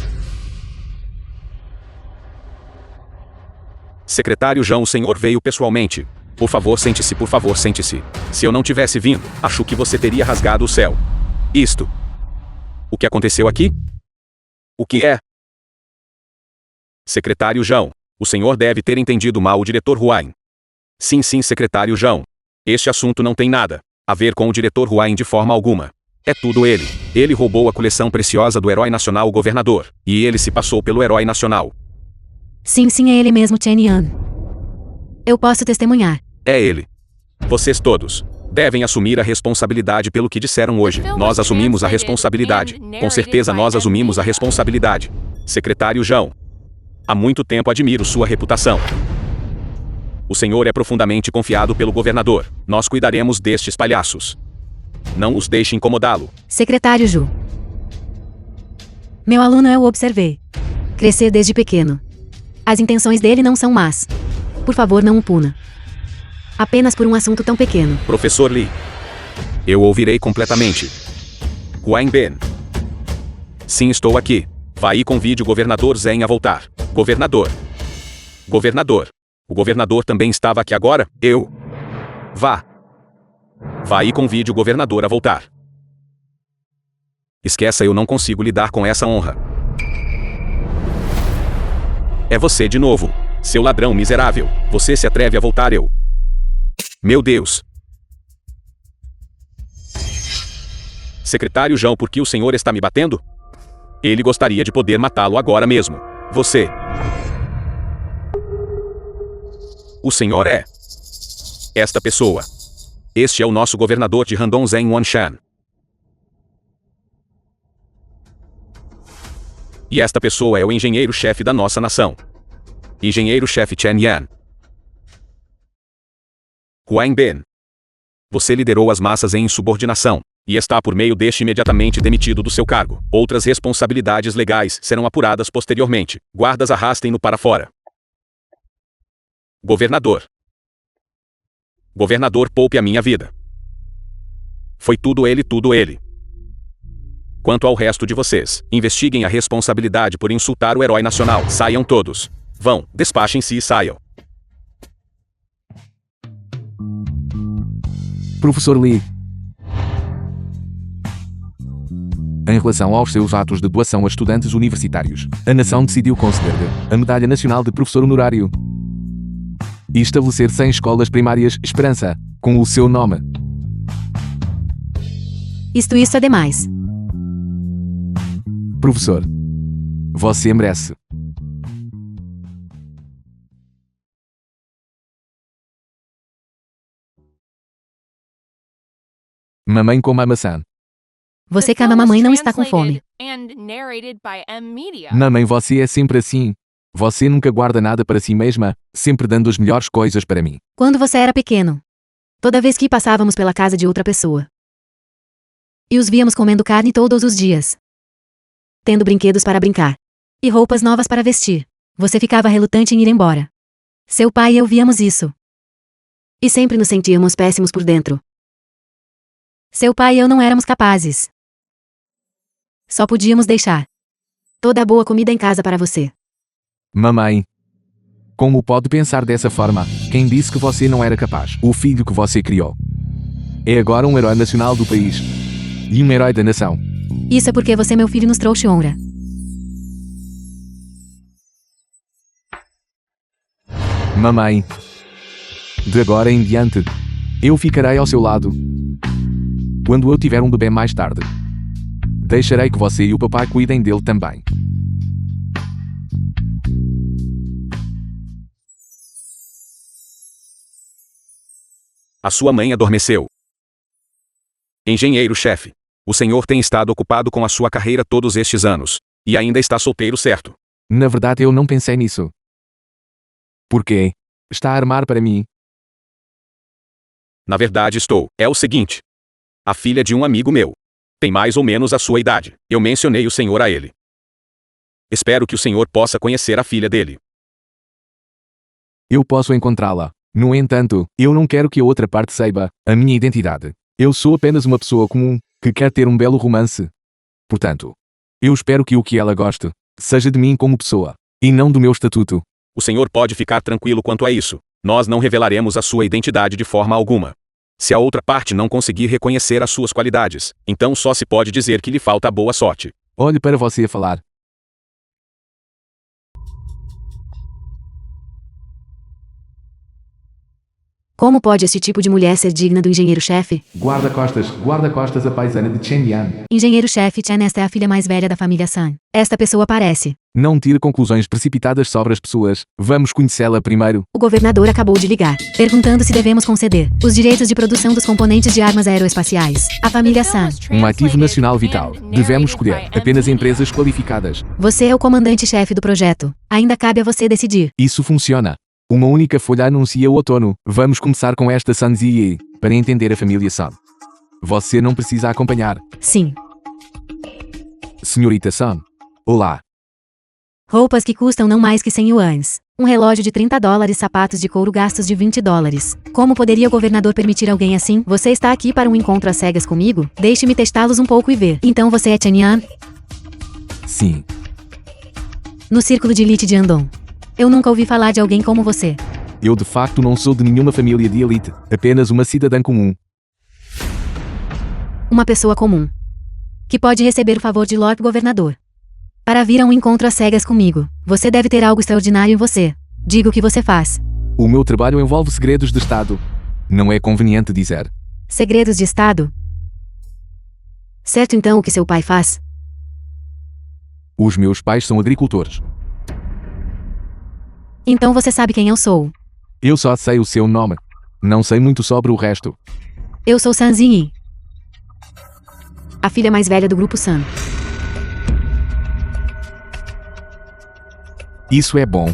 Secretário Zhao, o senhor veio pessoalmente. Por favor, sente-se, por favor, sente-se. Se eu não tivesse vindo, acho que você teria rasgado o céu. Isto. O que aconteceu aqui? O que é? Secretário Zhao, o senhor deve ter entendido mal o diretor Huang. Sim, secretário Zhao. Este assunto não tem nada a ver com o diretor Huang de forma alguma. É tudo ele. Ele roubou a coleção preciosa do herói nacional governador. E ele se passou pelo herói nacional. Sim, é ele mesmo, Chen Yan. Eu posso testemunhar. É ele. Vocês todos devem assumir a responsabilidade pelo que disseram hoje. Nós assumimos a responsabilidade. Com certeza nós assumimos a responsabilidade. Secretário Zhao, há muito tempo admiro sua reputação. O senhor é profundamente confiado pelo governador. Nós cuidaremos destes palhaços. Não os deixe incomodá-lo. Secretário Zhu. Meu aluno eu o observei crescer desde pequeno. As intenções dele não são más. Por favor, não o puna. Apenas por um assunto tão pequeno. Professor Lee, eu ouvirei completamente. Huang Ben. Sim, estou aqui. Vá e convide o governador Zhen a voltar. Governador. Governador. O governador também estava aqui agora? Vá. Vá e convide o governador a voltar. Esqueça, eu não consigo lidar com essa honra. É você de novo. Seu ladrão miserável. Você se atreve a voltar, Meu Deus. Secretário Zhao, por que o senhor está me batendo? Ele gostaria de poder matá-lo agora mesmo. Você. O senhor é esta pessoa. Este é o nosso governador de Randong, Zhen Wanshan. E esta pessoa é o engenheiro-chefe da nossa nação. Engenheiro-chefe Chen Yan. Huang Ben. Você liderou as massas em insubordinação e está por meio deste imediatamente demitido do seu cargo. Outras responsabilidades legais serão apuradas posteriormente. Guardas, arrastem-no para fora. Governador. Governador, poupe a minha vida. Foi tudo ele, tudo ele. Quanto ao resto de vocês, investiguem a responsabilidade por insultar o herói nacional. Saiam todos. Vão, despachem-se e saiam. Professor Lee. Em relação aos seus atos de doação a estudantes universitários, a nação decidiu conceder-lhe a Medalha Nacional de Professor Honorário e estabelecer 100 escolas primárias Esperança com o seu nome. Isso é demais. Professor. Você merece. Mamãe coma a maçã. Você The que ama film was mamãe não está com fome. translated and narrated by M Media. Mamãe, você é sempre assim. Você nunca guarda nada para si mesma, sempre dando as melhores coisas para mim. Quando você era pequeno. Toda vez que passávamos pela casa de outra pessoa. E os víamos comendo carne todos os dias. Tendo brinquedos para brincar. E roupas novas para vestir. Você ficava relutante em ir embora. Seu pai e eu víamos isso. E sempre nos sentíamos péssimos por dentro. Seu pai e eu não éramos capazes. Só podíamos deixar toda a boa comida em casa para você. Mamãe. Como pode pensar dessa forma? Quem disse que você não era capaz? O filho que você criou. É agora um herói nacional do país. E um herói da nação. Isso é porque você, meu filho, nos trouxe honra. Mamãe. De agora em diante, eu ficarei ao seu lado. Quando eu tiver um bebê mais tarde, deixarei que você e o papai cuidem dele também. A sua mãe adormeceu. Engenheiro-chefe. O senhor tem estado ocupado com a sua carreira todos estes anos. E ainda está solteiro, certo? Na verdade, eu não pensei nisso. Por quê? Está a armar para mim? Na verdade estou. É o seguinte. A filha de um amigo meu. Tem mais ou menos a sua idade. Eu mencionei o senhor a ele. Espero que o senhor possa conhecer a filha dele. Eu posso encontrá-la. No entanto, eu não quero que a outra parte saiba a minha identidade. Eu sou apenas uma pessoa comum, que quer ter um belo romance. Portanto, eu espero que o que ela goste seja de mim como pessoa, e não do meu estatuto. O senhor pode ficar tranquilo quanto a isso. Nós não revelaremos a sua identidade de forma alguma. Se a outra parte não conseguir reconhecer as suas qualidades, então só se pode dizer que lhe falta boa sorte. Olhe para você a falar. Como pode esse tipo de mulher ser digna do engenheiro-chefe? Guarda-costas, a paisana de Chen Yan. Engenheiro-chefe Chen, esta é a filha mais velha da família Sun. Esta pessoa parece. Não tire conclusões precipitadas sobre as pessoas. Vamos conhecê-la primeiro. O governador acabou de ligar, perguntando se devemos conceder os direitos de produção dos componentes de armas aeroespaciais. A família Sun. Um ativo nacional vital. Devemos escolher apenas empresas qualificadas. Você é o comandante-chefe do projeto. Ainda cabe a você decidir. Isso funciona. Uma única folha anuncia o outono. Vamos começar com esta Sun Ziyi, para entender a família Sun. Você não precisa acompanhar. Sim. Senhorita Sun. Olá. Roupas que custam não mais que 100 yuans. Um relógio de $30, sapatos de couro gastos de $20. Como poderia o governador permitir alguém assim? Você está aqui para um encontro às cegas comigo? Deixe-me testá-los um pouco e ver. Então você é Chen Yan? Sim. No círculo de elite de Andong. Eu nunca ouvi falar de alguém como você. Eu de facto não sou de nenhuma família de elite, apenas uma cidadã comum. Uma pessoa comum. Que pode receber o favor de Lord Governador. Para vir a um encontro às cegas comigo, você deve ter algo extraordinário em você. Diga o que você faz. O meu trabalho envolve segredos de Estado. Não é conveniente dizer. Segredos de Estado? Certo, então o que seu pai faz? Os meus pais são agricultores. Então você sabe quem eu sou. Eu só sei o seu nome. Não sei muito sobre o resto. Eu sou Sun Ziyi. A filha mais velha do grupo Sun. Isso é bom.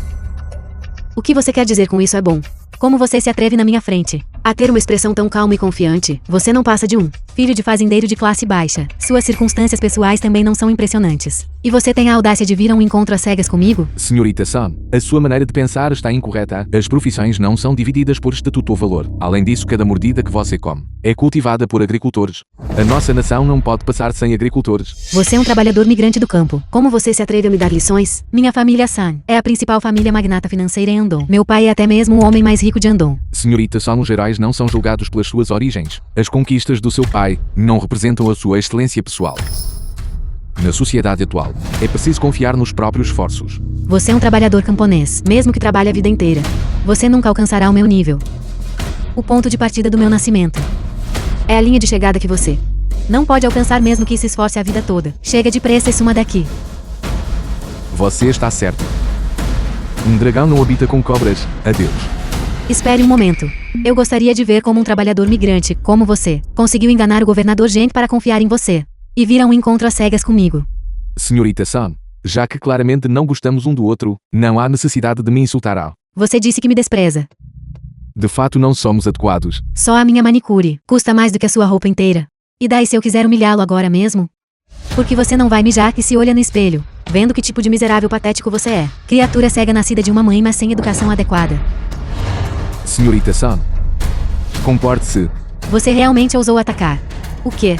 O que você quer dizer com isso é bom? Como você se atreve na minha frente a ter uma expressão tão calma e confiante? Você não passa de um filho de fazendeiro de classe baixa. Suas circunstâncias pessoais também não são impressionantes. E você tem a audácia de vir a um encontro às cegas comigo? Senhorita Sun, a sua maneira de pensar está incorreta. As profissões não são divididas por estatuto ou valor. Além disso, cada mordida que você come é cultivada por agricultores. A nossa nação não pode passar sem agricultores. Você é um trabalhador migrante do campo. Como você se atreve a me dar lições? Minha família Sun é a principal família magnata financeira em Andong. Meu pai é até mesmo o homem mais rico de Andong. Senhorita Sun, os heróis não são julgados pelas suas origens. As conquistas do seu pai não representam a sua excelência pessoal. Na sociedade atual, é preciso confiar nos próprios esforços. Você é um trabalhador camponês, mesmo que trabalhe a vida inteira. Você nunca alcançará o meu nível. O ponto de partida do meu nascimento é a linha de chegada que você Não pode alcançar mesmo que se esforce a vida toda. Chega depressa e suma daqui. Você está certo. Um dragão não habita com cobras. Adeus. Espere um momento. Eu gostaria de ver como um trabalhador migrante, como você, conseguiu enganar o governador Gent para confiar em você. E vir a um encontro às cegas comigo. Senhorita Sun, já que claramente não gostamos um do outro, não há necessidade de me insultar. Você disse que me despreza. De fato não somos adequados. Só a minha manicure custa mais do que a sua roupa inteira. E daí se eu quiser humilhá-lo agora mesmo? Porque você não vai mijar que se olha no espelho, vendo que tipo de miserável patético você é. Criatura cega nascida de uma mãe mas sem educação adequada. Senhorita Sun, comporte-se. Você realmente ousou atacar. O quê?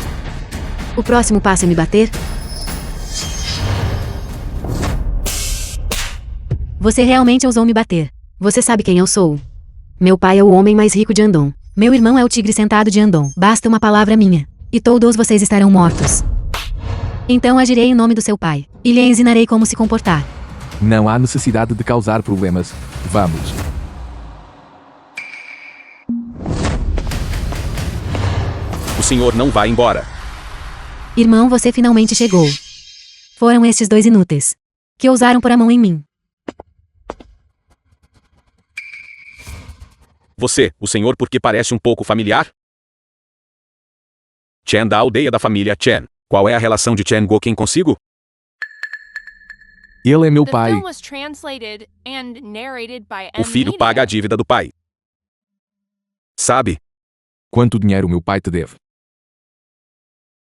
O próximo passo é me bater? Você realmente ousou me bater. Você sabe quem eu sou? Meu pai é o homem mais rico de Andon. Meu irmão é o tigre sentado de Andon. Basta uma palavra minha. E todos vocês estarão mortos. Então agirei em nome do seu pai. E lhe ensinarei como se comportar. Não há necessidade de causar problemas. Vamos. O senhor não vai embora. Irmão, você finalmente chegou. Foram estes dois inúteis que ousaram pôr a mão em mim. Você, o senhor porque parece um pouco familiar? Chen da aldeia da família Chen. Qual é a relação de Chen Goken consigo? Ele é meu The pai. film was translated and narrated by O filho Media. paga a dívida do pai. Sabe? Quanto dinheiro meu pai te deve?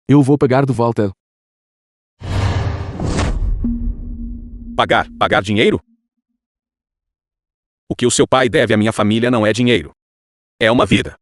Eu vou pagar de volta. Pagar dinheiro? O que o seu pai deve à minha família não é dinheiro. É uma vida.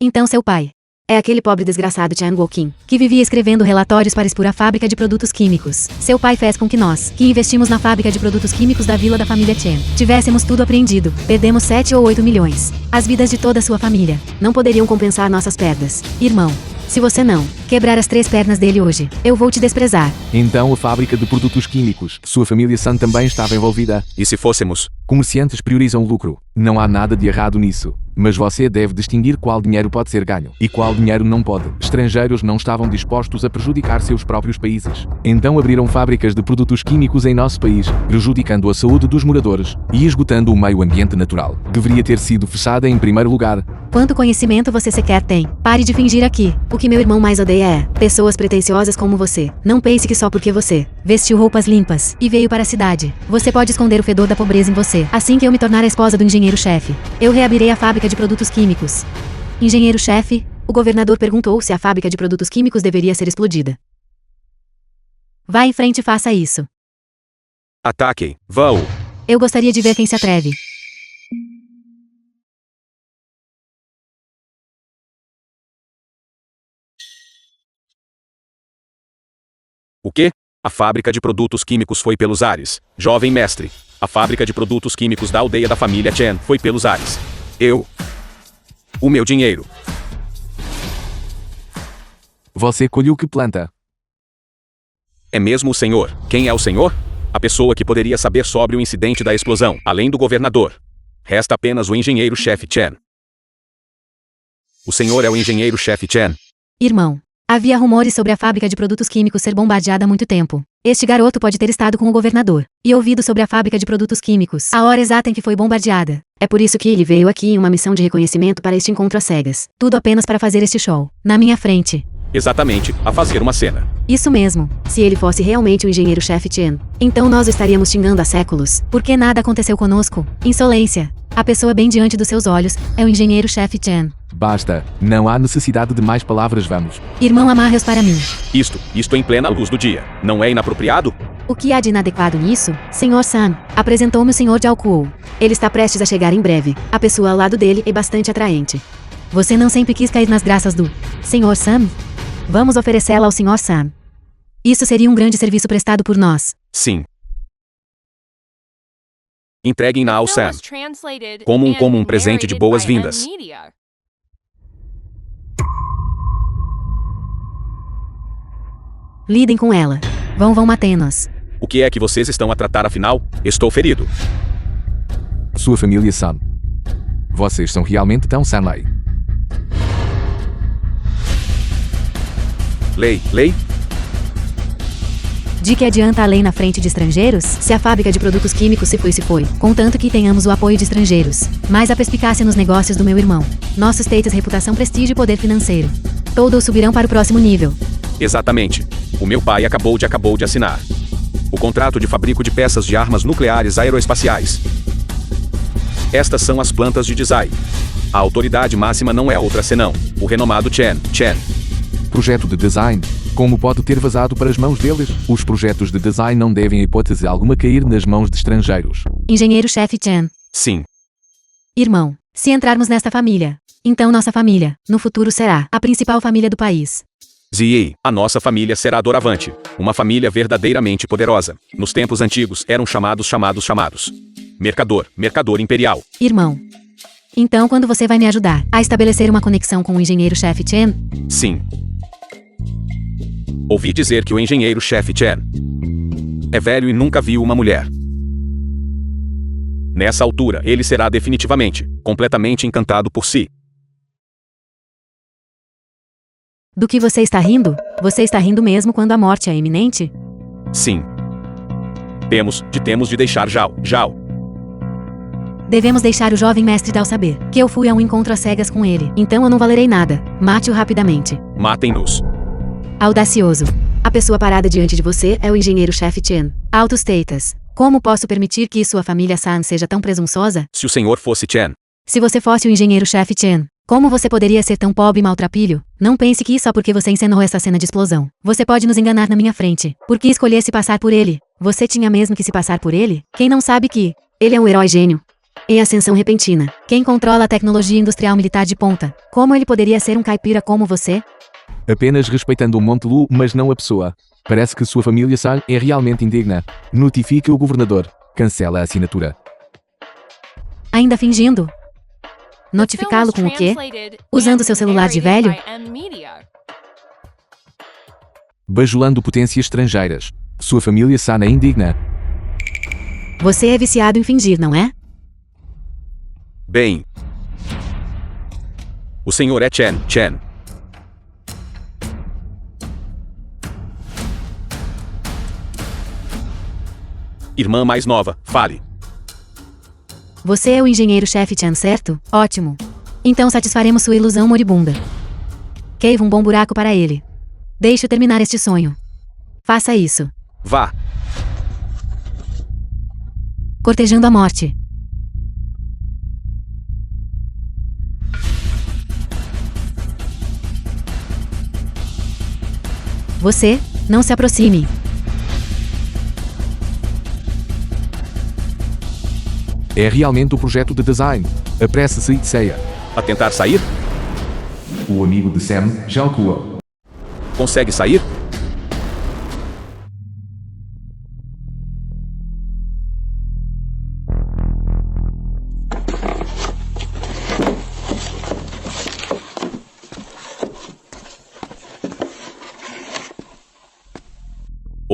Então seu pai é aquele pobre desgraçado Chan Gokin, que vivia escrevendo relatórios para expor a fábrica de produtos químicos. Seu pai fez com que nós, que investimos na fábrica de produtos químicos da vila da família Chen, tivéssemos tudo apreendido. Perdemos 7 ou 8 milhões. As vidas de toda a sua família não poderiam compensar nossas perdas. Irmão, se você não quebrar as 3 pernas dele hoje, eu vou te desprezar. Então a fábrica de produtos químicos. Sua família Sun também estava envolvida. E se fôssemos? Comerciantes priorizam o lucro. Não há nada de errado nisso. Mas você deve distinguir qual dinheiro pode ser ganho e qual dinheiro não pode. Estrangeiros não estavam dispostos a prejudicar seus próprios países. Então abriram fábricas de produtos químicos em nosso país, prejudicando a saúde dos moradores e esgotando o meio ambiente natural. Deveria ter sido fechada em primeiro lugar. Quanto conhecimento você sequer tem? Pare de fingir aqui. O que meu irmão mais odeia é pessoas pretensiosas como você. Não pense que só porque você vestiu roupas limpas e veio para a cidade, você pode esconder o fedor da pobreza em você. Assim que eu me tornar a esposa do engenheiro-chefe, eu reabrirei a fábrica de produtos químicos. Engenheiro-chefe, o governador perguntou se a fábrica de produtos químicos deveria ser explodida. Vá em frente e faça isso. Ataquem. Vão. Eu gostaria de ver quem se atreve. O quê? A fábrica de produtos químicos foi pelos ares. Jovem mestre. A fábrica de produtos químicos da aldeia da família Chen foi pelos ares. O meu dinheiro. Você colheu que planta? É mesmo o senhor? Quem é o senhor? A pessoa que poderia saber sobre o incidente da explosão, além do governador. Resta apenas o engenheiro-chefe Chen. O senhor é o engenheiro-chefe Chen. Irmão, havia rumores sobre a fábrica de produtos químicos ser bombardeada há muito tempo. Este garoto pode ter estado com o governador e ouvido sobre a fábrica de produtos químicos a hora exata em que foi bombardeada. É por isso que ele veio aqui em uma missão de reconhecimento para este encontro às cegas. Tudo apenas para fazer este show, na minha frente. Exatamente, a fazer uma cena. Isso mesmo. Se ele fosse realmente o engenheiro-chefe Chen, então nós o estaríamos xingando há séculos. Porque nada aconteceu conosco. Insolência. A pessoa bem diante dos seus olhos é o engenheiro-chefe Chen. Basta. Não há necessidade de mais palavras, vamos. Irmão, amarre-os para mim. Isto em plena luz do dia. Não é inapropriado? O que há de inadequado nisso? Senhor Sun, apresentou-me o senhor de Alcool. Ele está prestes a chegar em breve. A pessoa ao lado dele é bastante atraente. Você não sempre quis cair nas graças do Senhor Sam? Vamos oferecê-la ao Sr. Sam. Isso seria um grande serviço prestado por nós. Sim. Entreguem-na ao The film Sam. was translated Como um and presente de narrated boas-vindas. by Media. Lidem com ela. Vão matê-nos. O que é que vocês estão a tratar afinal? Estou ferido. Sua família Sun. Vocês são realmente tão Sunley. Lei? De que adianta a lei na frente de estrangeiros? Se a fábrica de produtos químicos se foi. Contanto que tenhamos o apoio de estrangeiros. Mais a perspicácia nos negócios do meu irmão. Nossos status, reputação, prestígio e poder financeiro. Todos subirão para o próximo nível. Exatamente. O meu pai acabou de assinar o contrato de fabrico de peças de armas nucleares aeroespaciais. Estas são as plantas de design. A autoridade máxima não é outra senão o renomado Chen. Projeto de design. Como pode ter vazado para as mãos deles? Os projetos de design não devem, em hipótese alguma, cair nas mãos de estrangeiros. Engenheiro-chefe Chen. Sim. Irmão, se entrarmos nesta família, então nossa família, no futuro, será a principal família do país. Ziei, a nossa família será doravante. Uma família verdadeiramente poderosa. Nos tempos antigos eram chamados. Mercador imperial. Irmão. Então quando você vai me ajudar a estabelecer uma conexão com o engenheiro-chefe Chen? Sim. Ouvi dizer que o engenheiro-chefe Chen é velho e nunca viu uma mulher. Nessa altura, ele será definitivamente, completamente encantado por si. Do que você está rindo? Você está rindo mesmo quando a morte é iminente? Sim. Temos de deixar Zhao. Devemos deixar o jovem mestre Dao saber que eu fui a um encontro às cegas com ele. Então eu não valerei nada. Mate-o rapidamente. Matem-nos. Audacioso. A pessoa parada diante de você é o engenheiro-chefe Chen. Alto status. Como posso permitir que sua família San seja tão presunçosa? Se o senhor fosse Chen. Se você fosse o engenheiro-chefe Chen, como você poderia ser tão pobre e maltrapilho? Não pense que só porque você encenou essa cena de explosão, você pode nos enganar na minha frente. Por que escolher se passar por ele? Você tinha mesmo que se passar por ele? Quem não sabe que ele é um herói gênio em ascensão repentina. Quem controla a tecnologia industrial militar de ponta. Como ele poderia ser um caipira como você? Apenas respeitando o Monte Lu, mas não a pessoa. Parece que sua família San é realmente indigna. Notifique o governador. Cancela a assinatura. Ainda fingindo? Notificá-lo com o quê? Usando seu celular de velho? Bajulando potências estrangeiras. Sua família San é indigna. Você é viciado em fingir, não é? Bem. O senhor é Chen. Irmã mais nova, fale. Você é o engenheiro-chefe Chen, certo? Ótimo. Então satisfaremos sua ilusão moribunda. Cave um bom buraco para ele. Deixe-o terminar este sonho. Faça isso. Vá. Cortejando a morte. Você, não se aproxime. É realmente o projeto de design. Apresse-se e saia. A tentar sair? O amigo de Sam já recuou. Consegue sair?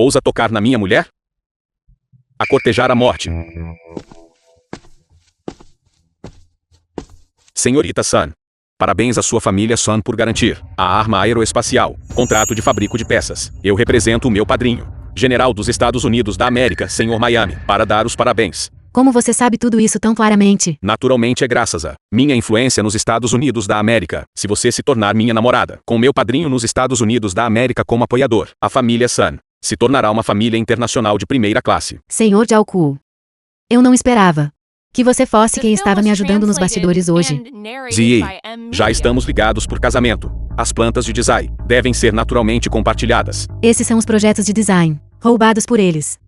Ousa tocar na minha mulher? A cortejar a morte. Senhorita San. Parabéns à sua família San por garantir a arma aeroespacial. Contrato de fabrico de peças. Eu represento o meu padrinho, general dos Estados Unidos da América, Sr. Miami, para dar os parabéns. Como você sabe tudo isso tão claramente? Naturalmente é graças a minha influência nos Estados Unidos da América. Se você se tornar minha namorada, com meu padrinho nos Estados Unidos da América como apoiador, a família San se tornará uma família internacional de primeira classe. Senhor Jiaoku. Eu não esperava que você fosse quem estava me ajudando nos bastidores hoje. Ziei, já estamos ligados por casamento. As plantas de design devem ser naturalmente compartilhadas. Esses são os projetos de design, roubados por eles.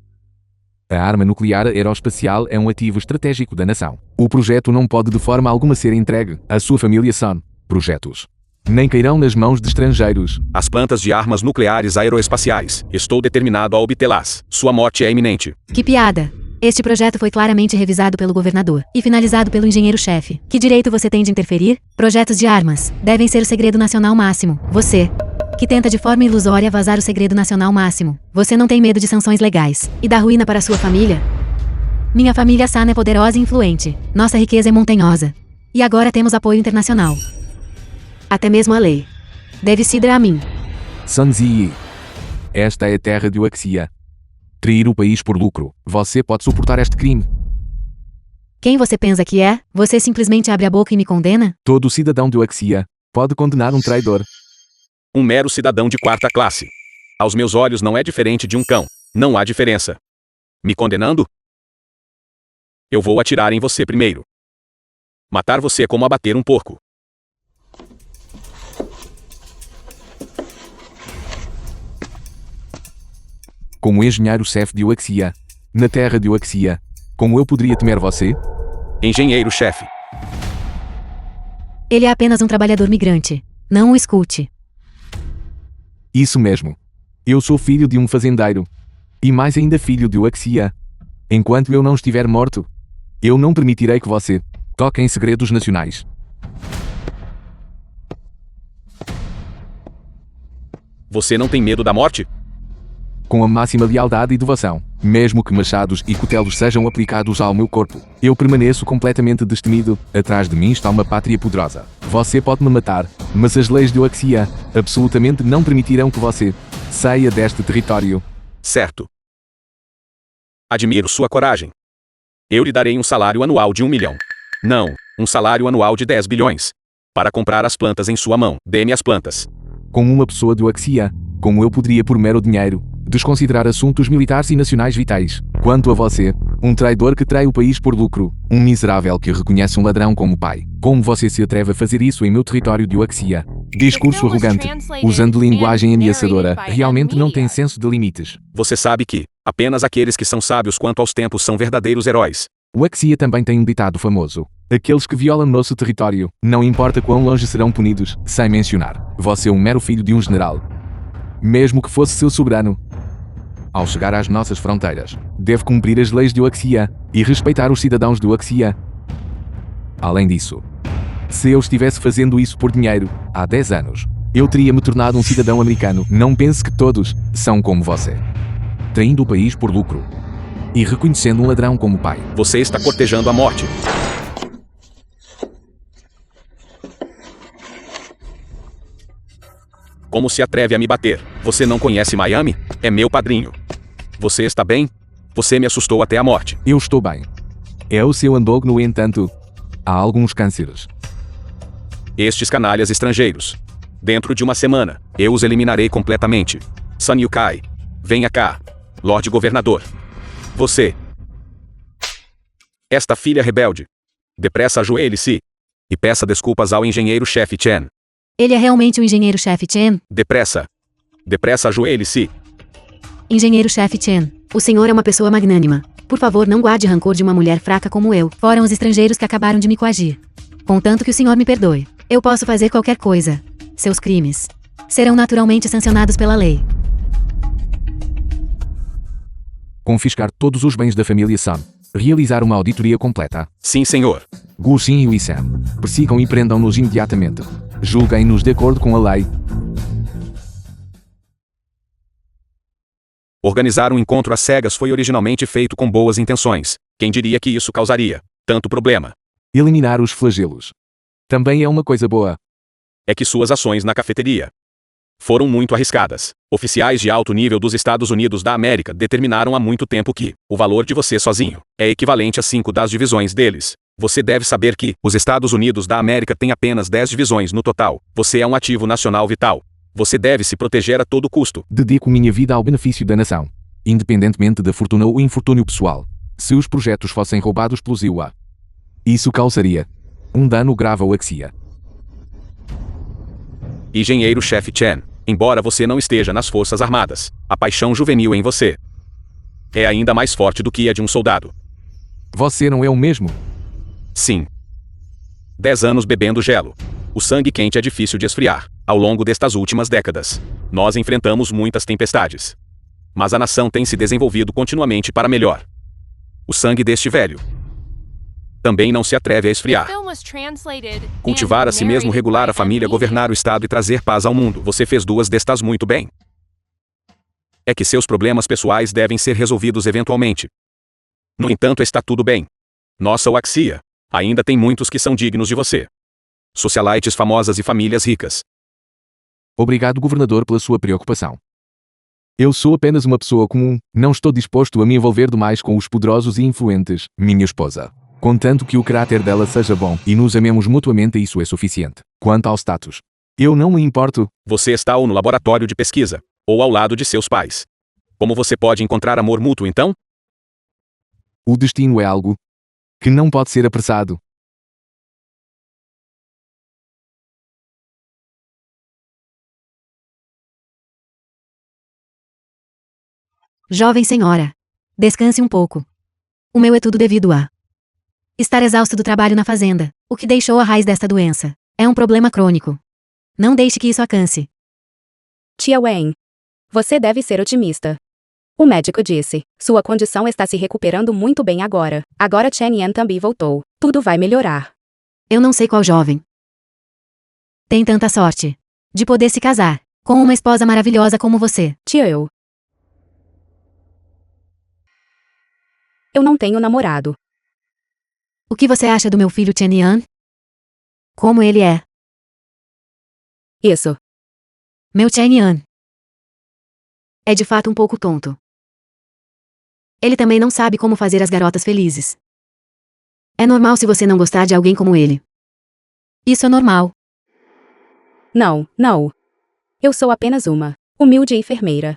A arma nuclear aeroespacial é um ativo estratégico da nação. O projeto não pode de forma alguma ser entregue à sua família San. Projetos nem cairão nas mãos de estrangeiros. As plantas de armas nucleares aeroespaciais. Estou determinado a obtê-las. Sua morte é iminente. Que piada! Este projeto foi claramente revisado pelo governador e finalizado pelo engenheiro-chefe. Que direito você tem de interferir? Projetos de armas devem ser o segredo nacional máximo. Você, que tenta de forma ilusória vazar o segredo nacional máximo. Você não tem medo de sanções legais e da ruína para sua família? Minha família San é poderosa e influente. Nossa riqueza é montanhosa. E agora temos apoio internacional. Até mesmo a lei deve ceder a mim. Sun Ziyi. Esta é a terra de Uaxia. Trair o país por lucro. Você pode suportar este crime? Quem você pensa que é? Você simplesmente abre a boca e me condena? Todo cidadão de Uaxia pode condenar um traidor. Um mero cidadão de quarta classe. Aos meus olhos não é diferente de um cão. Não há diferença. Me condenando? Eu vou atirar em você primeiro. Matar você é como abater um porco. Como engenheiro-chefe de Uaxia, na terra de Uaxia, como eu poderia temer você? Engenheiro-chefe. Ele é apenas um trabalhador migrante. Não o escute. Isso mesmo. Eu sou filho de um fazendeiro. E mais ainda filho de Uaxia. Enquanto eu não estiver morto, eu não permitirei que você toque em segredos nacionais. Você não tem medo da morte? Com a máxima lealdade e devoção, mesmo que machados e cutelos sejam aplicados ao meu corpo, eu permaneço completamente destemido. Atrás de mim está uma pátria poderosa. Você pode me matar, mas as leis de Uaxia absolutamente não permitirão que você saia deste território. Certo. Admiro sua coragem. Eu lhe darei um salário anual de 1 milhão. Não, um salário anual de 10 bilhões. Para comprar as plantas em sua mão. Dê-me as plantas. Como uma pessoa de Uaxia, como eu poderia por mero dinheiro desconsiderar assuntos militares e nacionais vitais? Quanto a você, um traidor que trai o país por lucro, um miserável que reconhece um ladrão como pai, como você se atreve a fazer isso em meu território de Uaxia? Discurso arrogante, usando linguagem ameaçadora, realmente não tem senso de limites. Você sabe que apenas aqueles que são sábios quanto aos tempos são verdadeiros heróis. Uaxia também tem um ditado famoso. Aqueles que violam nosso território, não importa quão longe serão punidos, sem mencionar. Você é um mero filho de um general. Mesmo que fosse seu soberano. Ao chegar às nossas fronteiras, deve cumprir as leis de Uaxia e respeitar os cidadãos de Uaxia. Além disso, se eu estivesse fazendo isso por dinheiro, há 10 anos, eu teria me tornado um cidadão americano. Não pense que todos são como você. Traindo o país por lucro. E reconhecendo um ladrão como pai. Você está cortejando a morte. Como se atreve a me bater? Você não conhece Miami? É meu padrinho. Você está bem? Você me assustou até a morte. Eu estou bem. É o seu andog, no entanto. Há alguns cânceres. Estes canalhas estrangeiros. Dentro de uma semana, eu os eliminarei completamente. Sun Yukai. Venha cá. Lorde Governador. Você. Esta filha rebelde. Depressa ajoelhe-se. E peça desculpas ao engenheiro-chefe Chen. Ele é realmente o engenheiro-chefe Chen? Depressa. Depressa ajoelhe-se. Engenheiro-chefe Chen, o senhor é uma pessoa magnânima. Por favor, não guarde rancor de uma mulher fraca como eu. Foram os estrangeiros que acabaram de me coagir. Contanto que o senhor me perdoe. Eu posso fazer qualquer coisa. Seus crimes serão naturalmente sancionados pela lei. Confiscar todos os bens da família Sun. Realizar uma auditoria completa. Sim, senhor. Gu Xin e Wissam. Persigam e prendam-nos imediatamente. Julguem-nos de acordo com a lei. Organizar um encontro às cegas foi originalmente feito com boas intenções. Quem diria que isso causaria tanto problema? Eliminar os flagelos. Também é uma coisa boa. É que suas ações na cafeteria foram muito arriscadas. Oficiais de alto nível dos Estados Unidos da América determinaram há muito tempo que o valor de você sozinho é equivalente a 5 das divisões deles. Você deve saber que os Estados Unidos da América têm apenas 10 divisões no total. Você é um ativo nacional vital. Você deve se proteger a todo custo. Dedico minha vida ao benefício da nação, independentemente da fortuna ou infortúnio pessoal. Se os projetos fossem roubados pelos IUA, isso causaria um dano grave ao Uaxia. Engenheiro-chefe Chen, embora você não esteja nas Forças Armadas, a paixão juvenil em você é ainda mais forte do que a de um soldado. Você não é o mesmo? Sim. 10 anos bebendo gelo. O sangue quente é difícil de esfriar. Ao longo destas últimas décadas, nós enfrentamos muitas tempestades. Mas a nação tem se desenvolvido continuamente para melhor. O sangue deste velho também não se atreve a esfriar. Cultivar a si mesmo, regular a família, governar o Estado e trazer paz ao mundo. Você fez 2 destas muito bem. É que seus problemas pessoais devem ser resolvidos eventualmente. No entanto, está tudo bem. Nossa Uaxia ainda tem muitos que são dignos de você. Socialites famosas e famílias ricas. Obrigado, governador, pela sua preocupação. Eu sou apenas uma pessoa comum, não estou disposto a me envolver demais com os poderosos e influentes, minha esposa. Contanto que o caráter dela seja bom e nos amemos mutuamente, isso é suficiente. Quanto ao status, eu não me importo. Você está ou no laboratório de pesquisa, ou ao lado de seus pais. Como você pode encontrar amor mútuo então? O destino é algo que não pode ser apressado. Jovem senhora. Descanse um pouco. O meu é tudo devido a estar exausto do trabalho na fazenda, o que deixou a raiz desta doença. É um problema crônico. Não deixe que isso a canse. Tia Wen. Você deve ser otimista. O médico disse, sua condição está se recuperando muito bem agora. Agora Chen Yan também voltou. Tudo vai melhorar. Eu não sei qual jovem tem tanta sorte de poder se casar com uma esposa maravilhosa como você. Tia Eu não tenho namorado. O que você acha do meu filho Chen Yan? Como ele é? Isso. Meu Chen Yan é de fato um pouco tonto. Ele também não sabe como fazer as garotas felizes. É normal se você não gostar de alguém como ele. Isso é normal. Não. Eu sou apenas uma humilde enfermeira.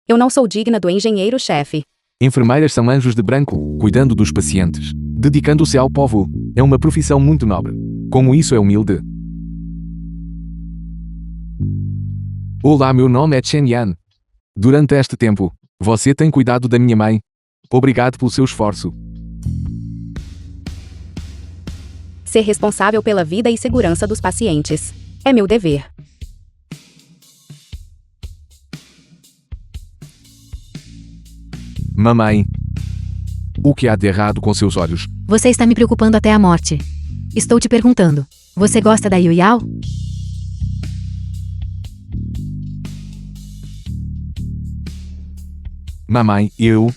Eu não sou digna do engenheiro-chefe. Enfermeiras são anjos de branco, cuidando dos pacientes, dedicando-se ao povo. É uma profissão muito nobre. Como isso é humilde. Olá, meu nome é Chen Yan. Durante este tempo, você tem cuidado da minha mãe. Obrigado pelo seu esforço. Ser responsável pela vida e segurança dos pacientes é meu dever. Mamãe. O que há de errado com seus olhos? Você está me preocupando até a morte. Estou te perguntando. Você gosta da Yu Yao? Mamãe, eu...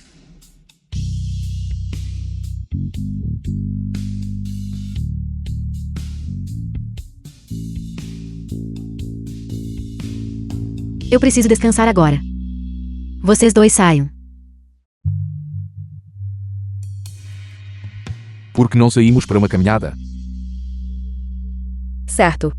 Eu preciso descansar agora. Vocês dois saiam. Por que não saímos para uma caminhada? Certo.